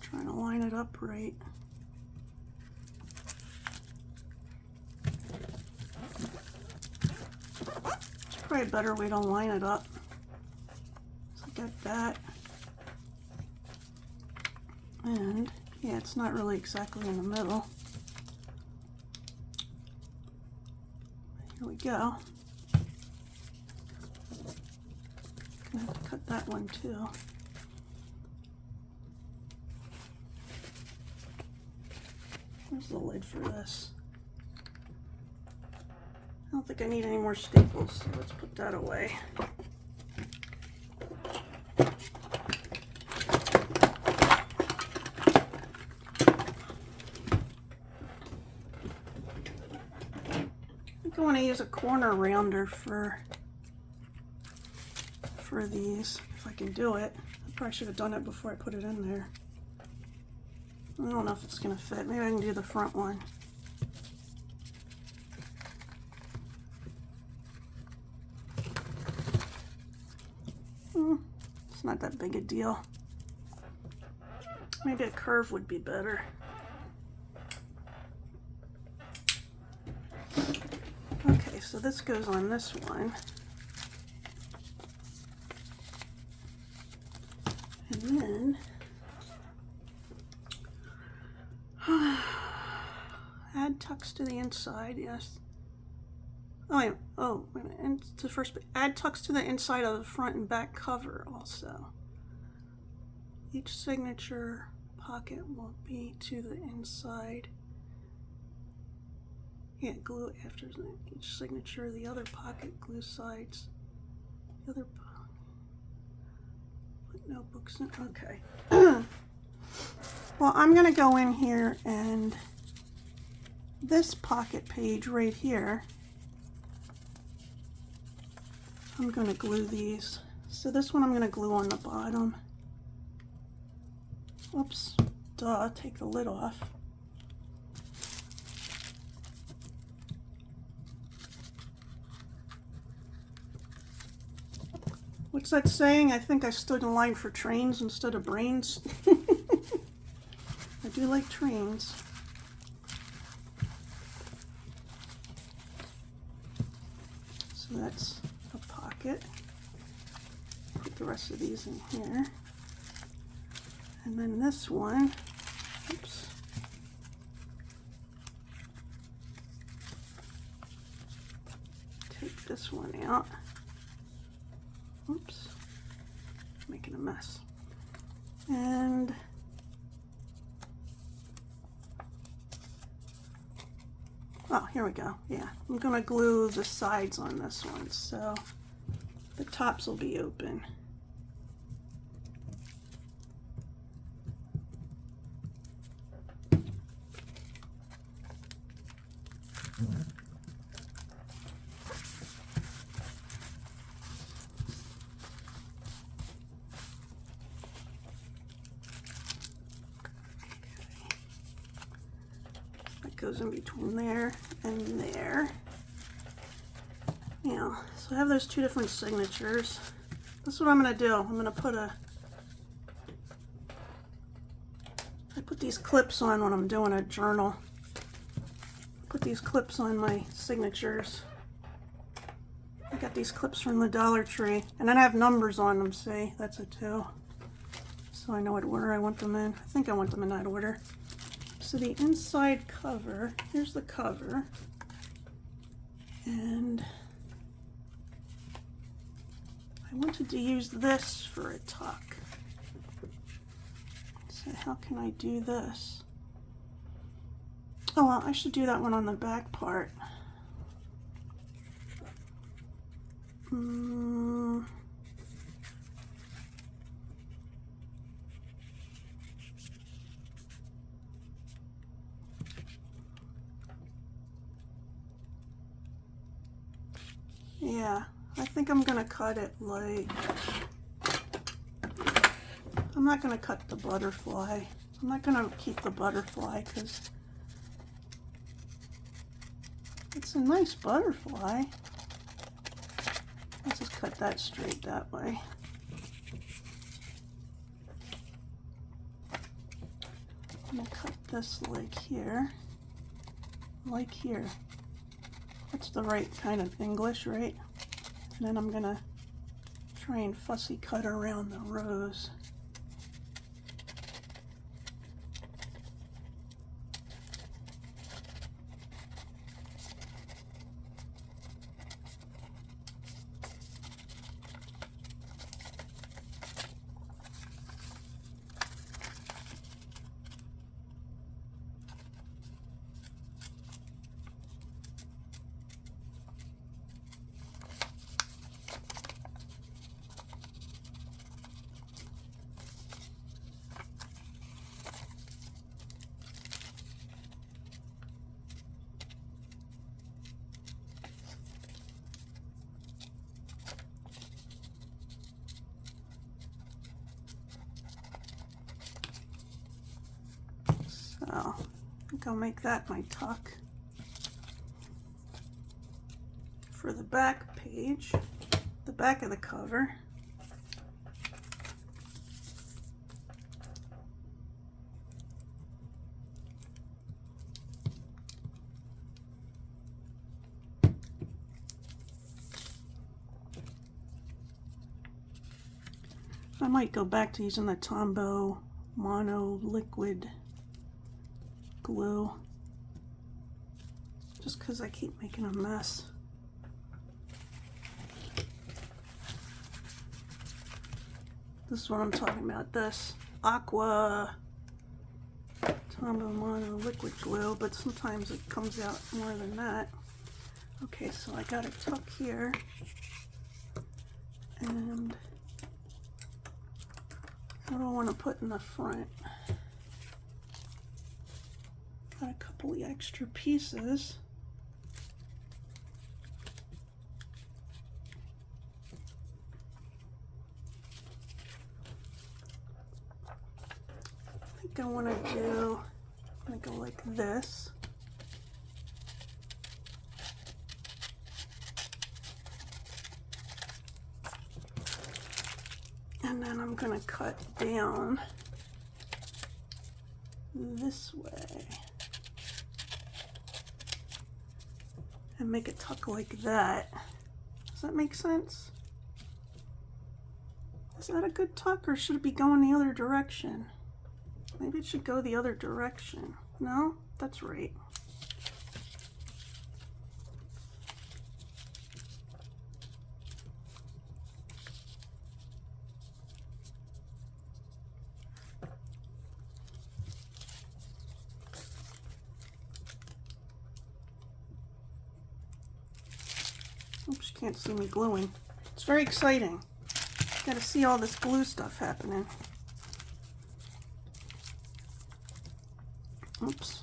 Trying to line it up right. It's probably a better way to line it up. So get that. And yeah, it's not really exactly in the middle. Here we go. Gonna have to cut that one too. Where's the lid for this? I don't think I need any more staples, so let's put that away. I think I want to use a corner rounder for these, if I can do it. I probably should have done it before I put it in there. I don't know if it's going to fit. Maybe I can do the front one. It's not that big a deal. Maybe a curve would be better. Okay, so this goes on this one. And then add tucks to the inside, yes. Wait a minute. And to first, add tucks to the inside of the front and back cover also. Each signature pocket will be to the inside. Yeah, glue after each signature, the other pocket glue sides. The other pocket. Put notebooks in. Okay. Well, I'm going to go in here and this pocket page right here, I'm going to glue these. So this one I'm going to glue on the bottom. Oops, duh, take the lid off. What's that saying? I think I stood in line for trains instead of brains. I do like trains. So that's a pocket. Put the rest of these in here. And then this one, oops. Take this one out. Oops, making a mess. And oh, here we go. Yeah, I'm gonna glue the sides on this one, so the tops will be open. goes in between there and there. Yeah, so I have those two different signatures. This is what I'm going to do. I'm going to put I put these clips on when I'm doing a journal. Put these clips on my signatures. I got these clips from the Dollar Tree. And then I have numbers on them, see? That's a 2. So I know what order I want them in. I think I want them in that order. So the inside cover, here's the cover. And I wanted to use this for a tuck. So how can I do this? Oh, well, I should do that one on the back part. Yeah, I think I'm gonna cut it like, I'm not gonna cut the butterfly. I'm not gonna keep the butterfly because it's a nice butterfly. Let's just cut that straight that way. I'm gonna cut this like here. Like here. That's the right kind of English, right? And then I'm gonna try and fussy cut around the rose. So I think I'll make that my tuck for the back page, the back of the cover. I might go back to using the Tombow Mono Liquid glue just because I keep making a mess. This is what I'm talking about, this Aqua Tombow Mono Liquid glue, but sometimes it comes out more than that. Okay, so I got a tuck here, and what do I want to put in the front? Got a couple of extra pieces. I think I want to do, I'm going to go like this. And then I'm going to cut down this way and make a tuck like that. Does that make sense? Is that a good tuck, or should it be going the other direction? Maybe it should go the other direction. No? That's right. Oops, you can't see me gluing. It's very exciting. Got to see all this glue stuff happening. Oops.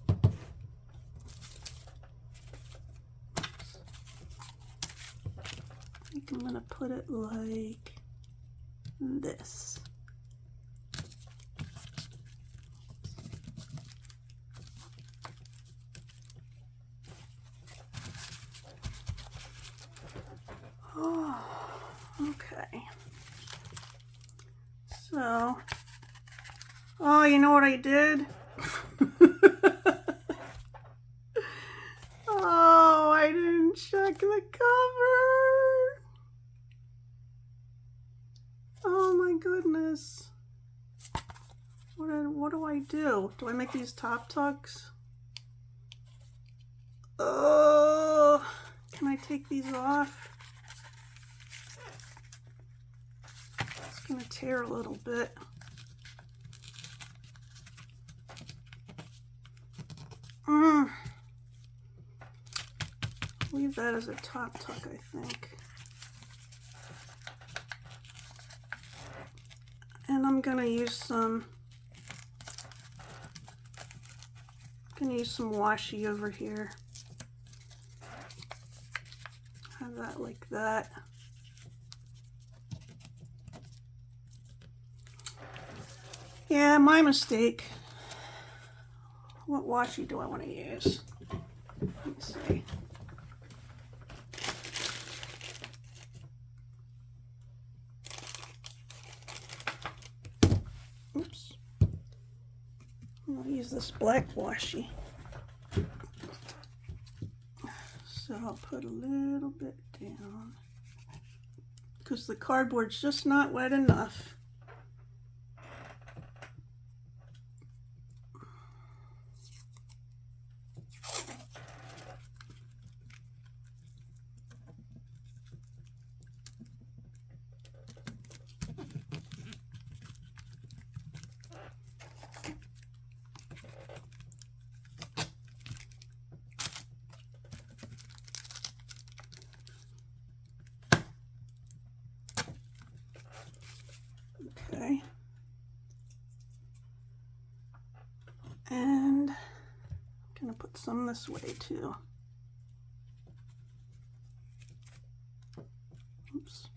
I think I'm going to put it like this. Oh, okay. So, oh, you know what I did? Oh, I didn't check the cover. Oh my goodness. What do I do? Do I make these top tucks? Oh, can I take these off? It's gonna tear a little bit. Leave that as a top tuck, I think. And I'm gonna use some washi over here. Have that like that. Yeah, my mistake. What washi do I want to use? Let me see. Oops. I'll use this black washi. So I'll put a little bit down because the cardboard's just not wet enough. Okay. And I'm gonna put some this way too. Oops.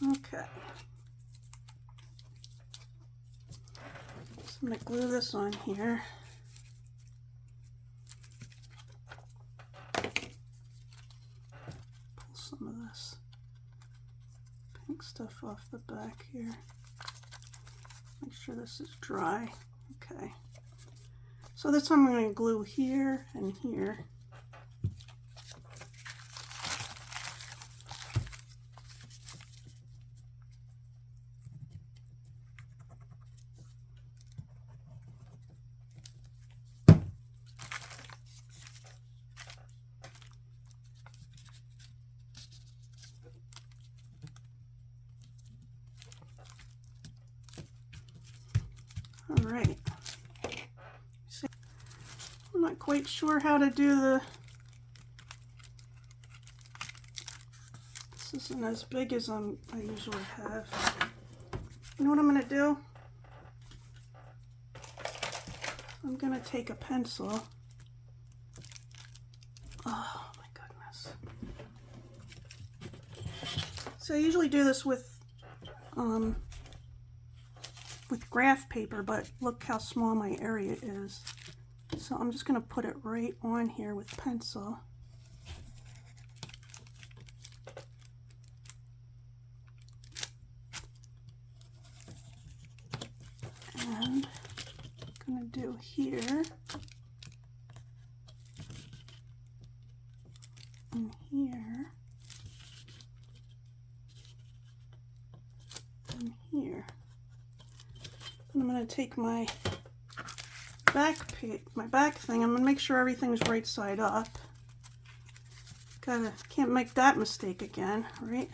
Okay. So I'm going to glue this on here. Pull some of this pink stuff off the back here. Make sure this is dry. Okay. So this I'm going to glue here and here. All right. See, I'm not quite sure how to do the. This isn't as big as I usually have. You know what I'm going to do? I'm going to take a pencil. Oh my goodness. So I usually do this with graph paper, but look how small my area is. So I'm just going to put it right on here with pencil. And I'm going to do here and here and here. And I'm going to take my back thing. I'm going to make sure everything's right side up. Can't make that mistake again, right?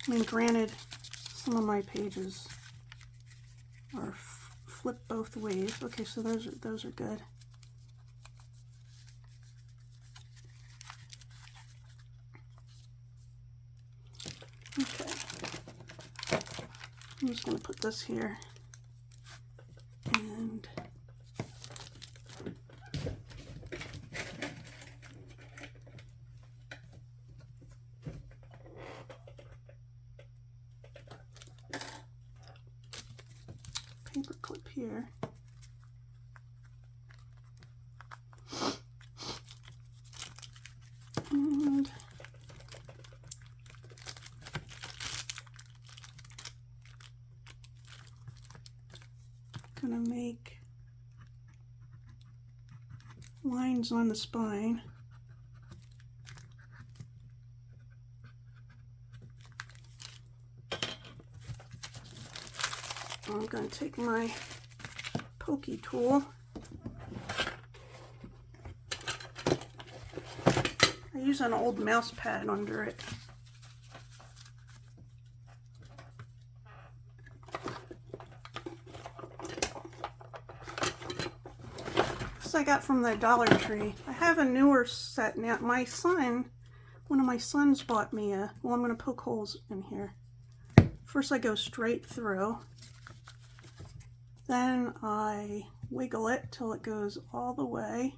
I mean, granted, some of my pages are flipped both ways. Okay, so those are good. this here. And paper clip here. And gonna make lines on the spine. I'm going to take my pokey tool. I use an old mouse pad under it. This I got from the Dollar Tree. I have a newer set now. One of my sons bought me a, well, I'm going to poke holes in here. First I go straight through. Then I wiggle it till it goes all the way.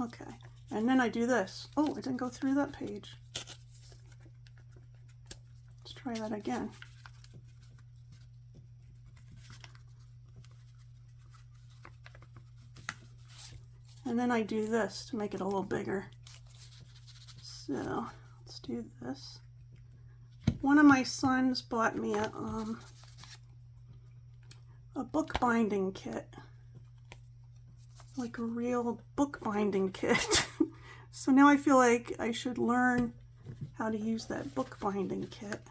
Okay, and then I do this. Oh, I didn't go through that page. Let's try that again. And then I do this to make it a little bigger. So let's do this. One of my sons bought me a book binding kit, like a real book binding kit. So now I feel like I should learn how to use that book binding kit.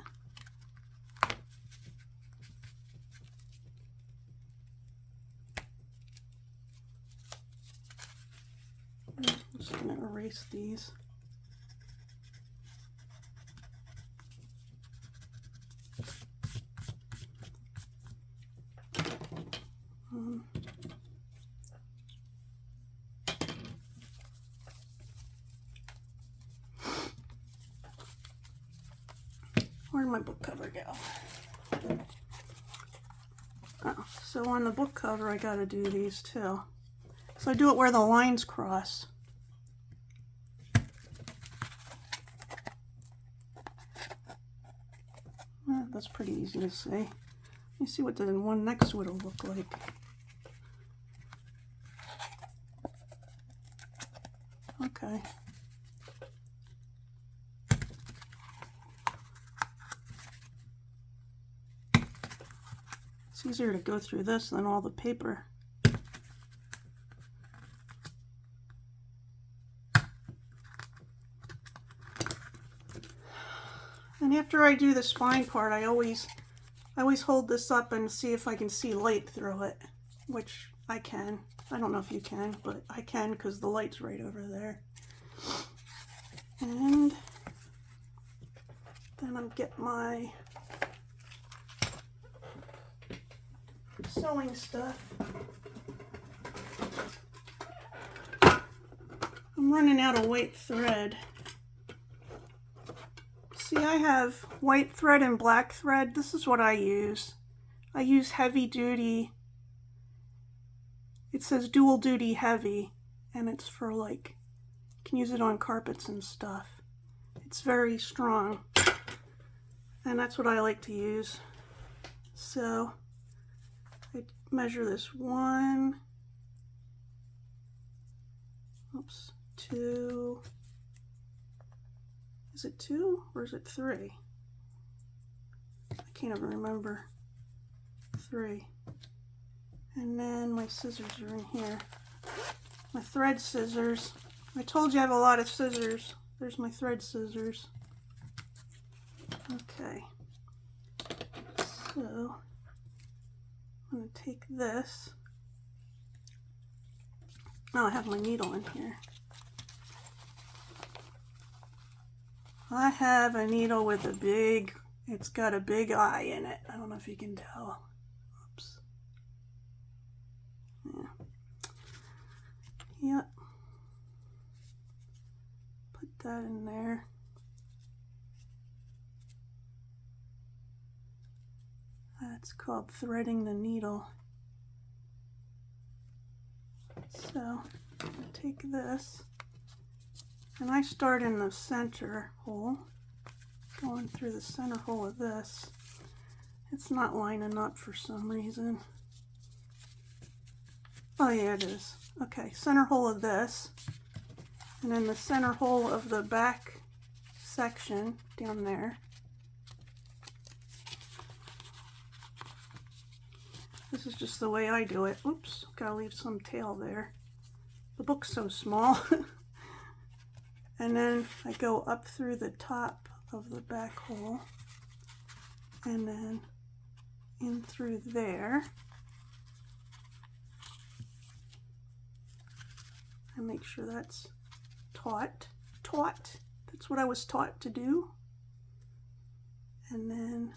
I'm just going to erase these. Where'd my book cover go? Oh, so on the book cover I gotta do these too. So I do it where the lines cross. That's pretty easy to see. Let me see what the one next to it will look like. Okay. It's easier to go through this than all the paper. And after I do the spine part, I always hold this up and see if I can see light through it, which I can. I don't know if you can, but I can because the light's right over there. And then I'm getting my sewing stuff. I'm running out of white thread. See, I have white thread and black thread. This is what I use. I use heavy duty. It says dual duty heavy, and it's for like, you can use it on carpets and stuff. It's very strong, and that's what I like to use. So I measure this 1, oops, 2, is it 2 or is it 3? I can't even remember. 3. And then my scissors are in here. My thread scissors. I told you I have a lot of scissors. There's my thread scissors. Okay. So I'm going to take this. Oh, I have my needle in here. I have a needle with a big, it's got a big eye in it. I don't know if you can tell. Oops. Yeah. Yep. Put that in there. That's called threading the needle. So I take this, and I start in the center hole, going through the center hole of this. It's not lining up for some reason. Oh yeah, it is. Okay, center hole of this, and then the center hole of the back section down there. This is just the way I do it. Oops, gotta leave some tail there. The book's so small. And then I go up through the top of the back hole, and then in through there. And make sure that's taut. That's what I was taught to do. And then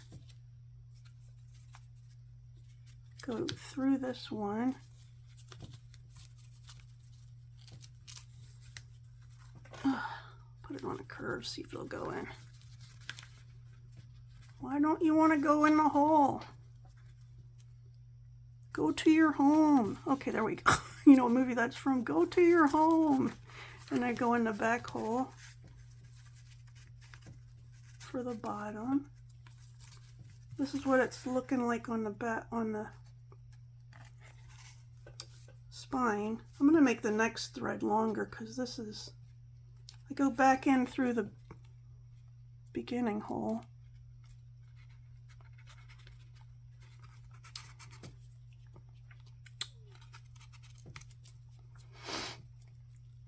go through this one. Put it on a curve, see if it'll go in. Why don't you want to go in the hole? Go to your home. Okay, there we go. You know what movie that's from? Go to your home. And I go in the back hole for the bottom. This is what it's looking like on the back, on the spine. I'm going to make the next thread longer because this is, I go back in through the beginning hole.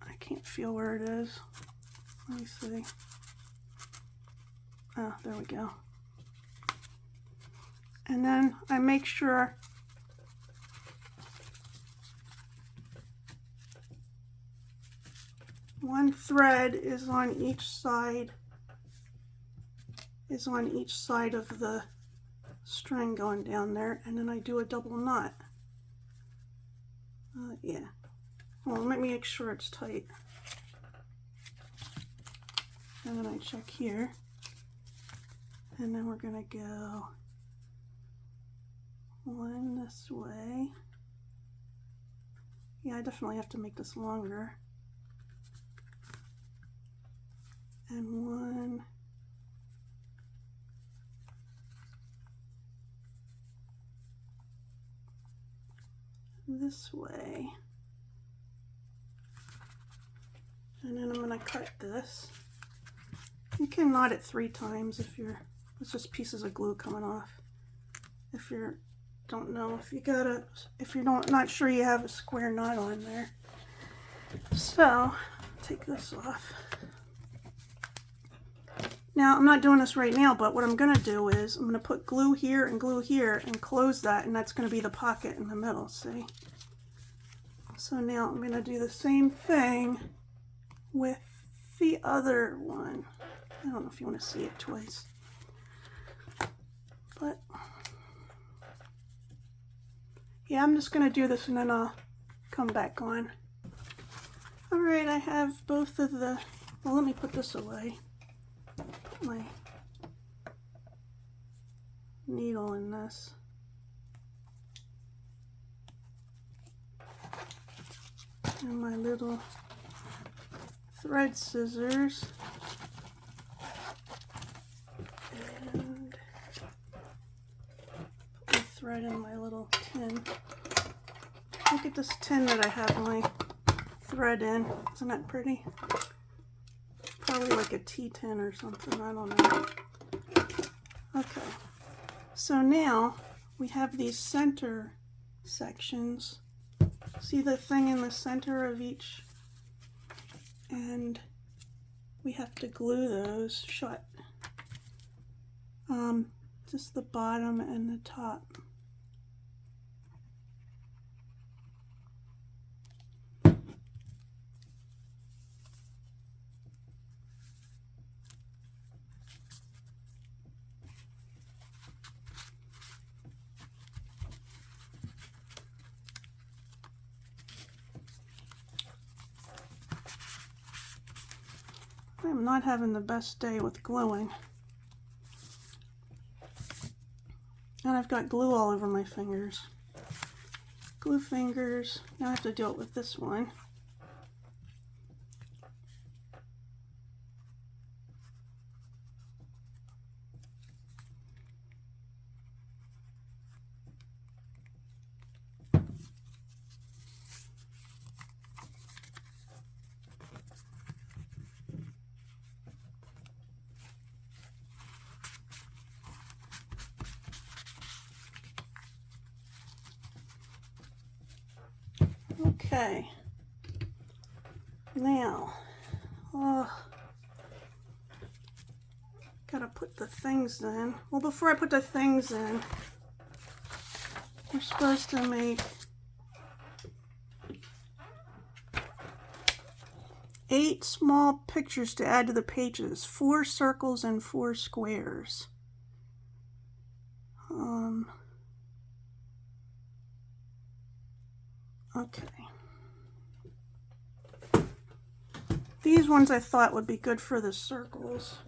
I can't feel where it is. Let me see. Oh, there we go. And then I make sure one thread is on each side of the string going down there, and then I do a double knot. Yeah. Well, let me make sure it's tight. And then I check here. And then we're gonna go one this way. Yeah, I definitely have to make this longer. And one this way. And then I'm going to cut this. You can knot it 3 times if you're, it's just pieces of glue coming off. If you don't know, if you're not sure you have a square knot on there. So, take this off. Now, I'm not doing this right now, but what I'm going to do is I'm going to put glue here and close that, and that's going to be the pocket in the middle, see? So now I'm going to do the same thing with the other one. I don't know if you want to see it twice, but yeah, I'm just going to do this and then I'll come back on. Alright, I have both of the, well, let me put this away. Put my needle in this. And my little thread scissors. And put my thread in my little tin. Look at this tin that I have my thread in. Isn't that pretty? Probably like a tea tin or something, I don't know. Okay, so now we have these center sections. See the thing in the center of each? And we have to glue those shut. Just the bottom and the top. I'm not having the best day with gluing. And I've got glue all over my fingers. Glue fingers. Now I have to do it with this one. Okay, now, gotta put the things in. Well, before I put the things in, we're supposed to make 8 small pictures to add to the pages, 4 circles and 4 squares. Okay. These ones I thought would be good for the circles.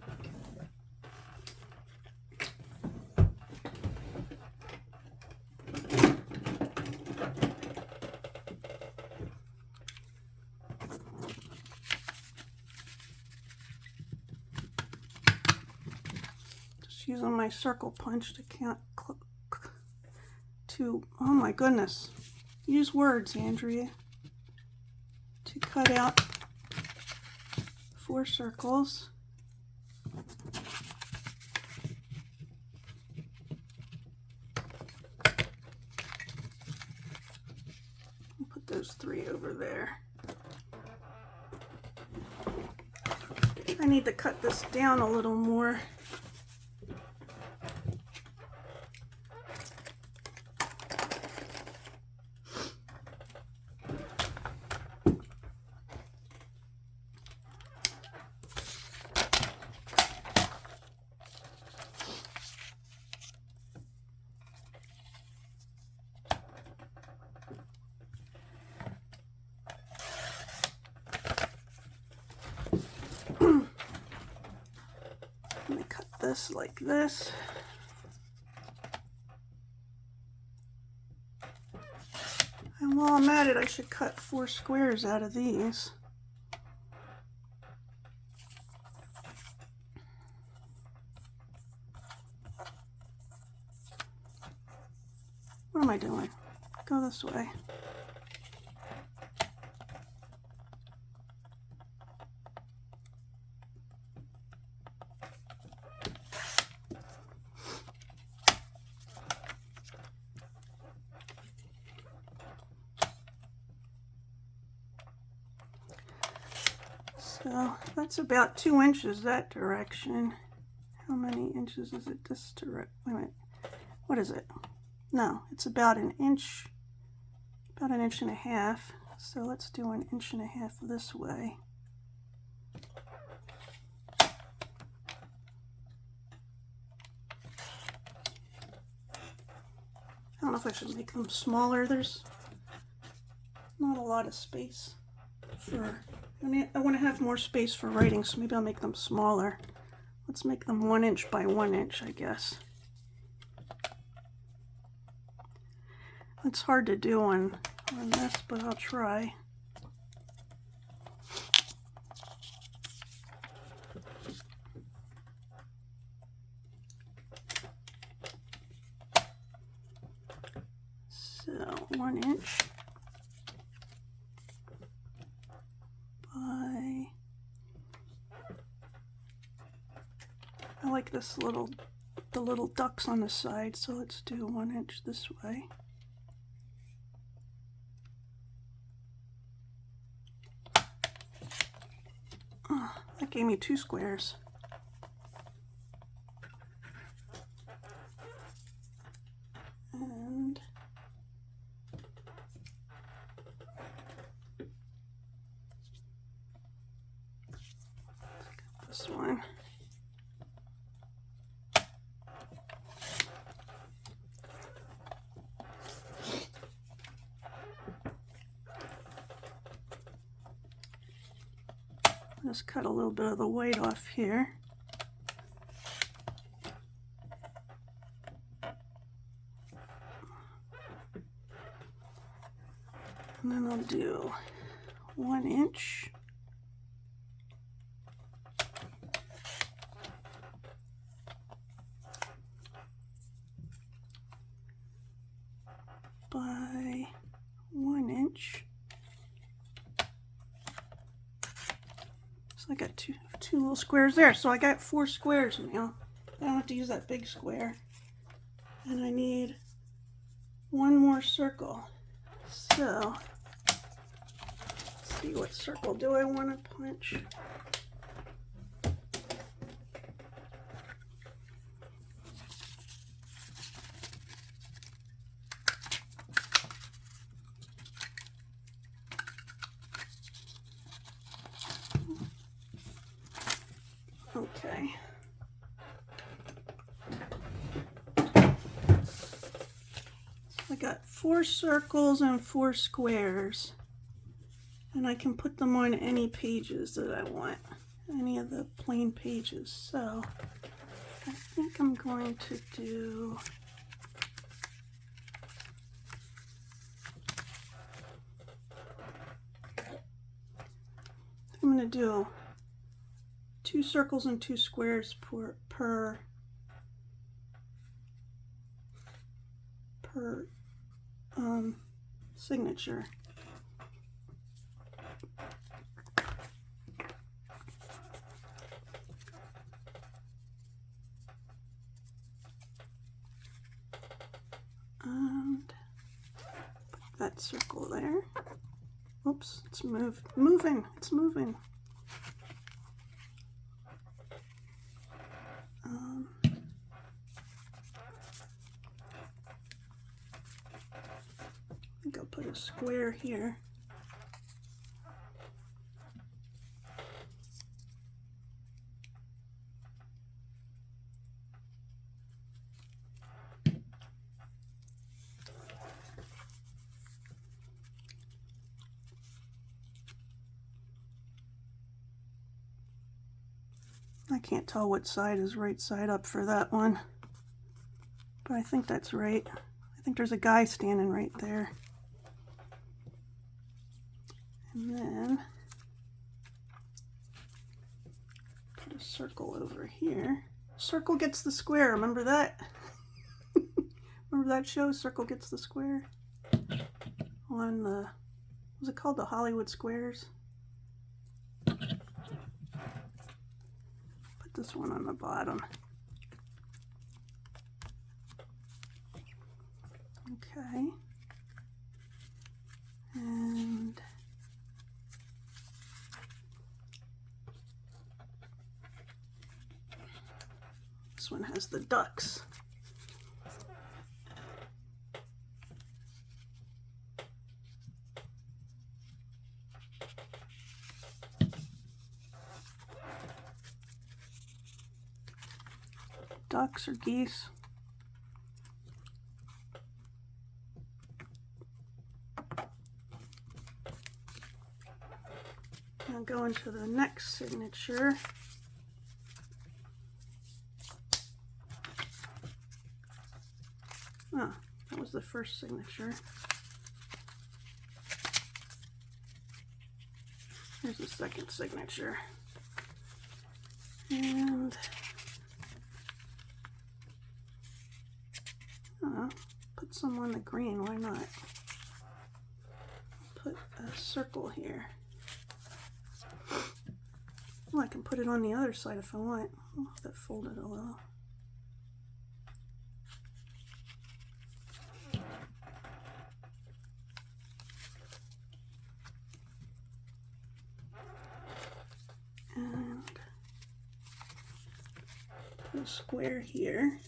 Just using my circle punch to oh my goodness. Use words, Andrea, to cut out 4 circles. Put those 3 over there. I need to cut this down a little more. This like this. And while I'm at it, I should cut 4 squares out of these. What am I doing? Go this way. So that's about 2 inches that direction. How many inches is it this direction? Wait a minute. What is it? No, it's about an inch and a half. So let's do an inch and a half this way. I don't know if I should make them smaller. There's not a lot of space for, I want to have more space for writing, so maybe I'll make them smaller. Let's make them 1 inch by 1 inch, I guess. It's hard to do on this, but I'll try. So 1 inch by, I like this the little ducks on the side, so let's do 1 inch this way. Oh, that gave me 2 squares. And this one. Just cut a little bit of the white off here. And then I'll do 1 inch. By 1 inch. So I got two little squares there. So I got 4 squares now. I don't have to use that big square. And I need 1 more circle. So let's see, what circle do I want to punch? Okay. So I got 4 circles and 4 squares, and I can put them on any pages that I want, any of the plain pages. So I think I'm going to do I'm going to do 2 circles and 2 squares per signature. And put that circle there. Oops, it's moving. It's moving. I think I'll put a square here. I can't tell what side is right side up for that one, but I think that's right. I think there's a guy standing right there. And then put a circle over here. Circle gets the square, remember that? Remember that show, Circle Gets the Square? On the, what was it called, the Hollywood Squares? Put this one on the bottom. Okay. And this one has the ducks. Ducks or geese. Now go into the next signature. Oh, that was the first signature. Here's the second signature. And put some on the green, why not? Put a circle here. Well, I can put it on the other side if I want. I'll have that folded a little. And put a square here.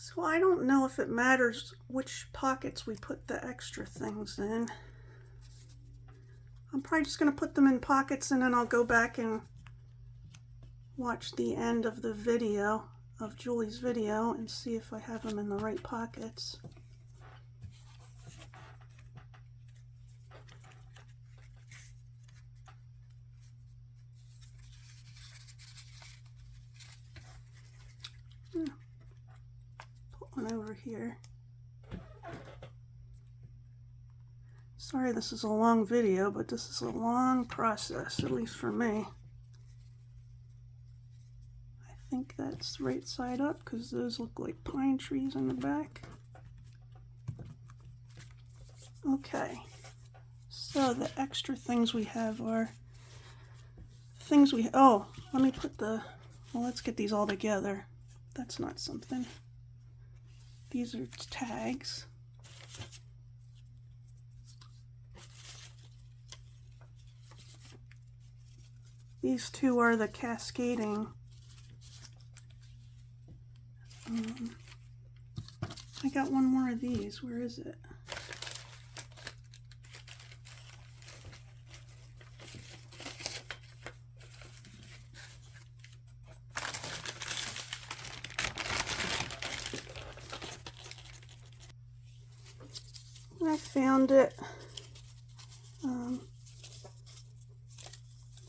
So I don't know if it matters which pockets we put the extra things in. I'm probably just going to put them in pockets, and then I'll go back and watch the end of the video, of Julie's video, and see if I have them in the right pockets. Put one over here. Sorry this is a long video, but this is a long process, at least for me. I think that's right side up because those look like pine trees in the back. Okay, so the extra things we have are things we, oh, let me put the, well, let's get these all together. That's not something. These are tags. These two are the cascading. I got one more of these. Where is it? I found it.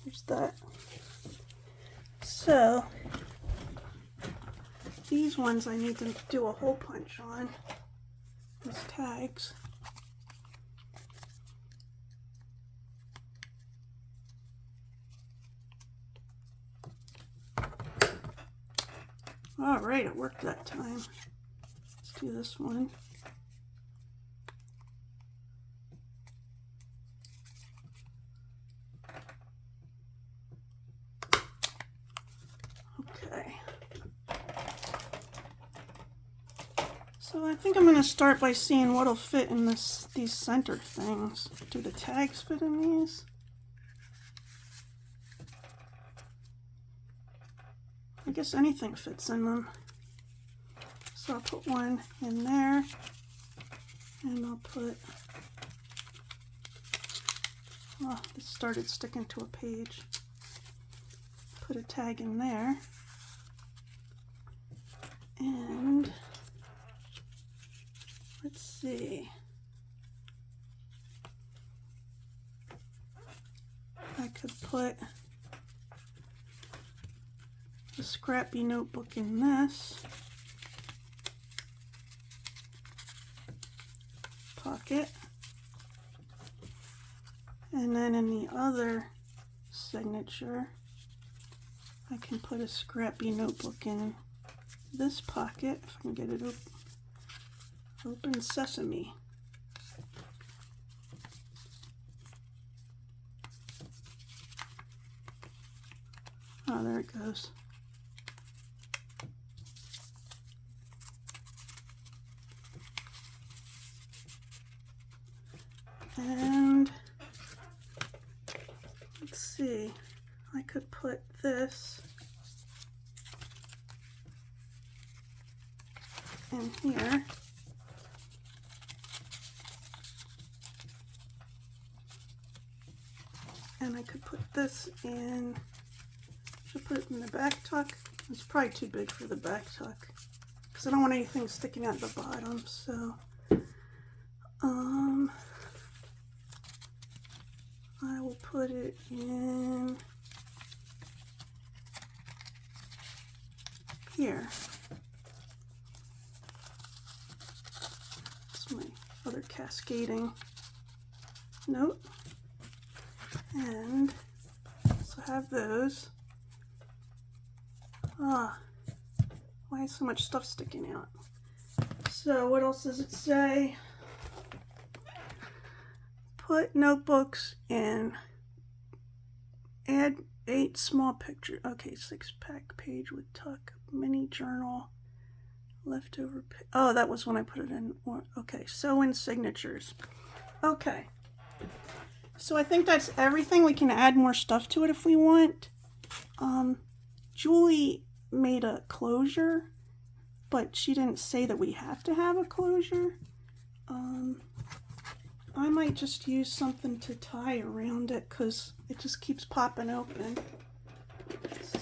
There's that. So these ones I need to do a hole punch on. These tags. All right, it worked that time. Let's do this one. Okay. So I think I'm going to start by seeing what'll fit in these center things. Do the tags fit in these? I guess anything fits in them. So I'll put one in there, and I'll put, oh, this started sticking to a page. Put a tag in there, and let's see. I could put a scrappy notebook in this pocket, and then in the other signature I can put a scrappy notebook in this pocket, if I can get it open sesame. Oh, there it goes. And let's see, I could put this in here. And I could put this in, should put it in the back tuck. It's probably too big for the back tuck because I don't want anything sticking out the bottom, so I will put it in here. It's my other cascading note. And so I have those. Why is so much stuff sticking out? So what else does it say? Put notebooks in. Add 8 small pictures. Okay, 6-pack page with tuck. Mini journal. Leftover. Oh, that was when I put it in. Okay, sew in signatures. Okay. So I think that's everything. We can add more stuff to it if we want. Julie made a closure, but she didn't say that we have to have a closure. I might just use something to tie around it because it just keeps popping open.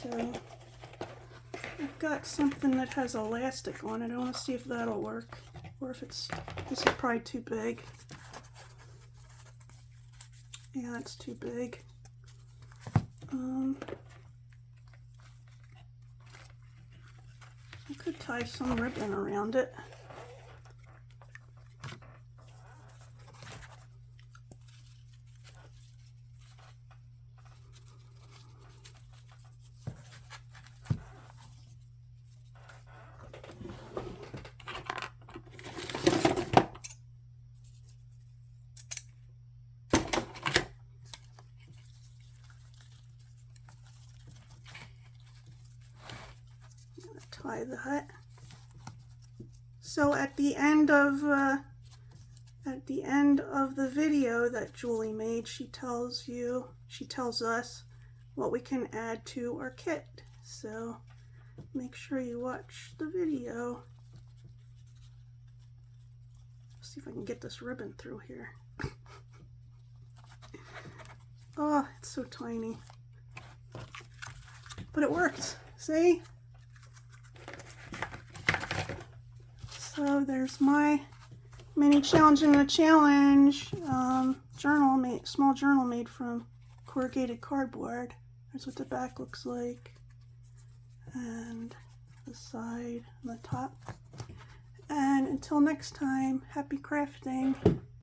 So I've got something that has elastic on it. I want to see if that'll work, or if this is probably too big. Yeah, it's too big. I could tie some ribbon around it. Tie that. So at the end of the video that Julie made, she tells us what we can add to our kit. So make sure you watch the video. See if I can get this ribbon through here. Oh, it's so tiny. But it worked. See? So there's my mini challenge in a challenge small journal made from corrugated cardboard. That's what the back looks like, and the side and the top. And until next time, happy crafting.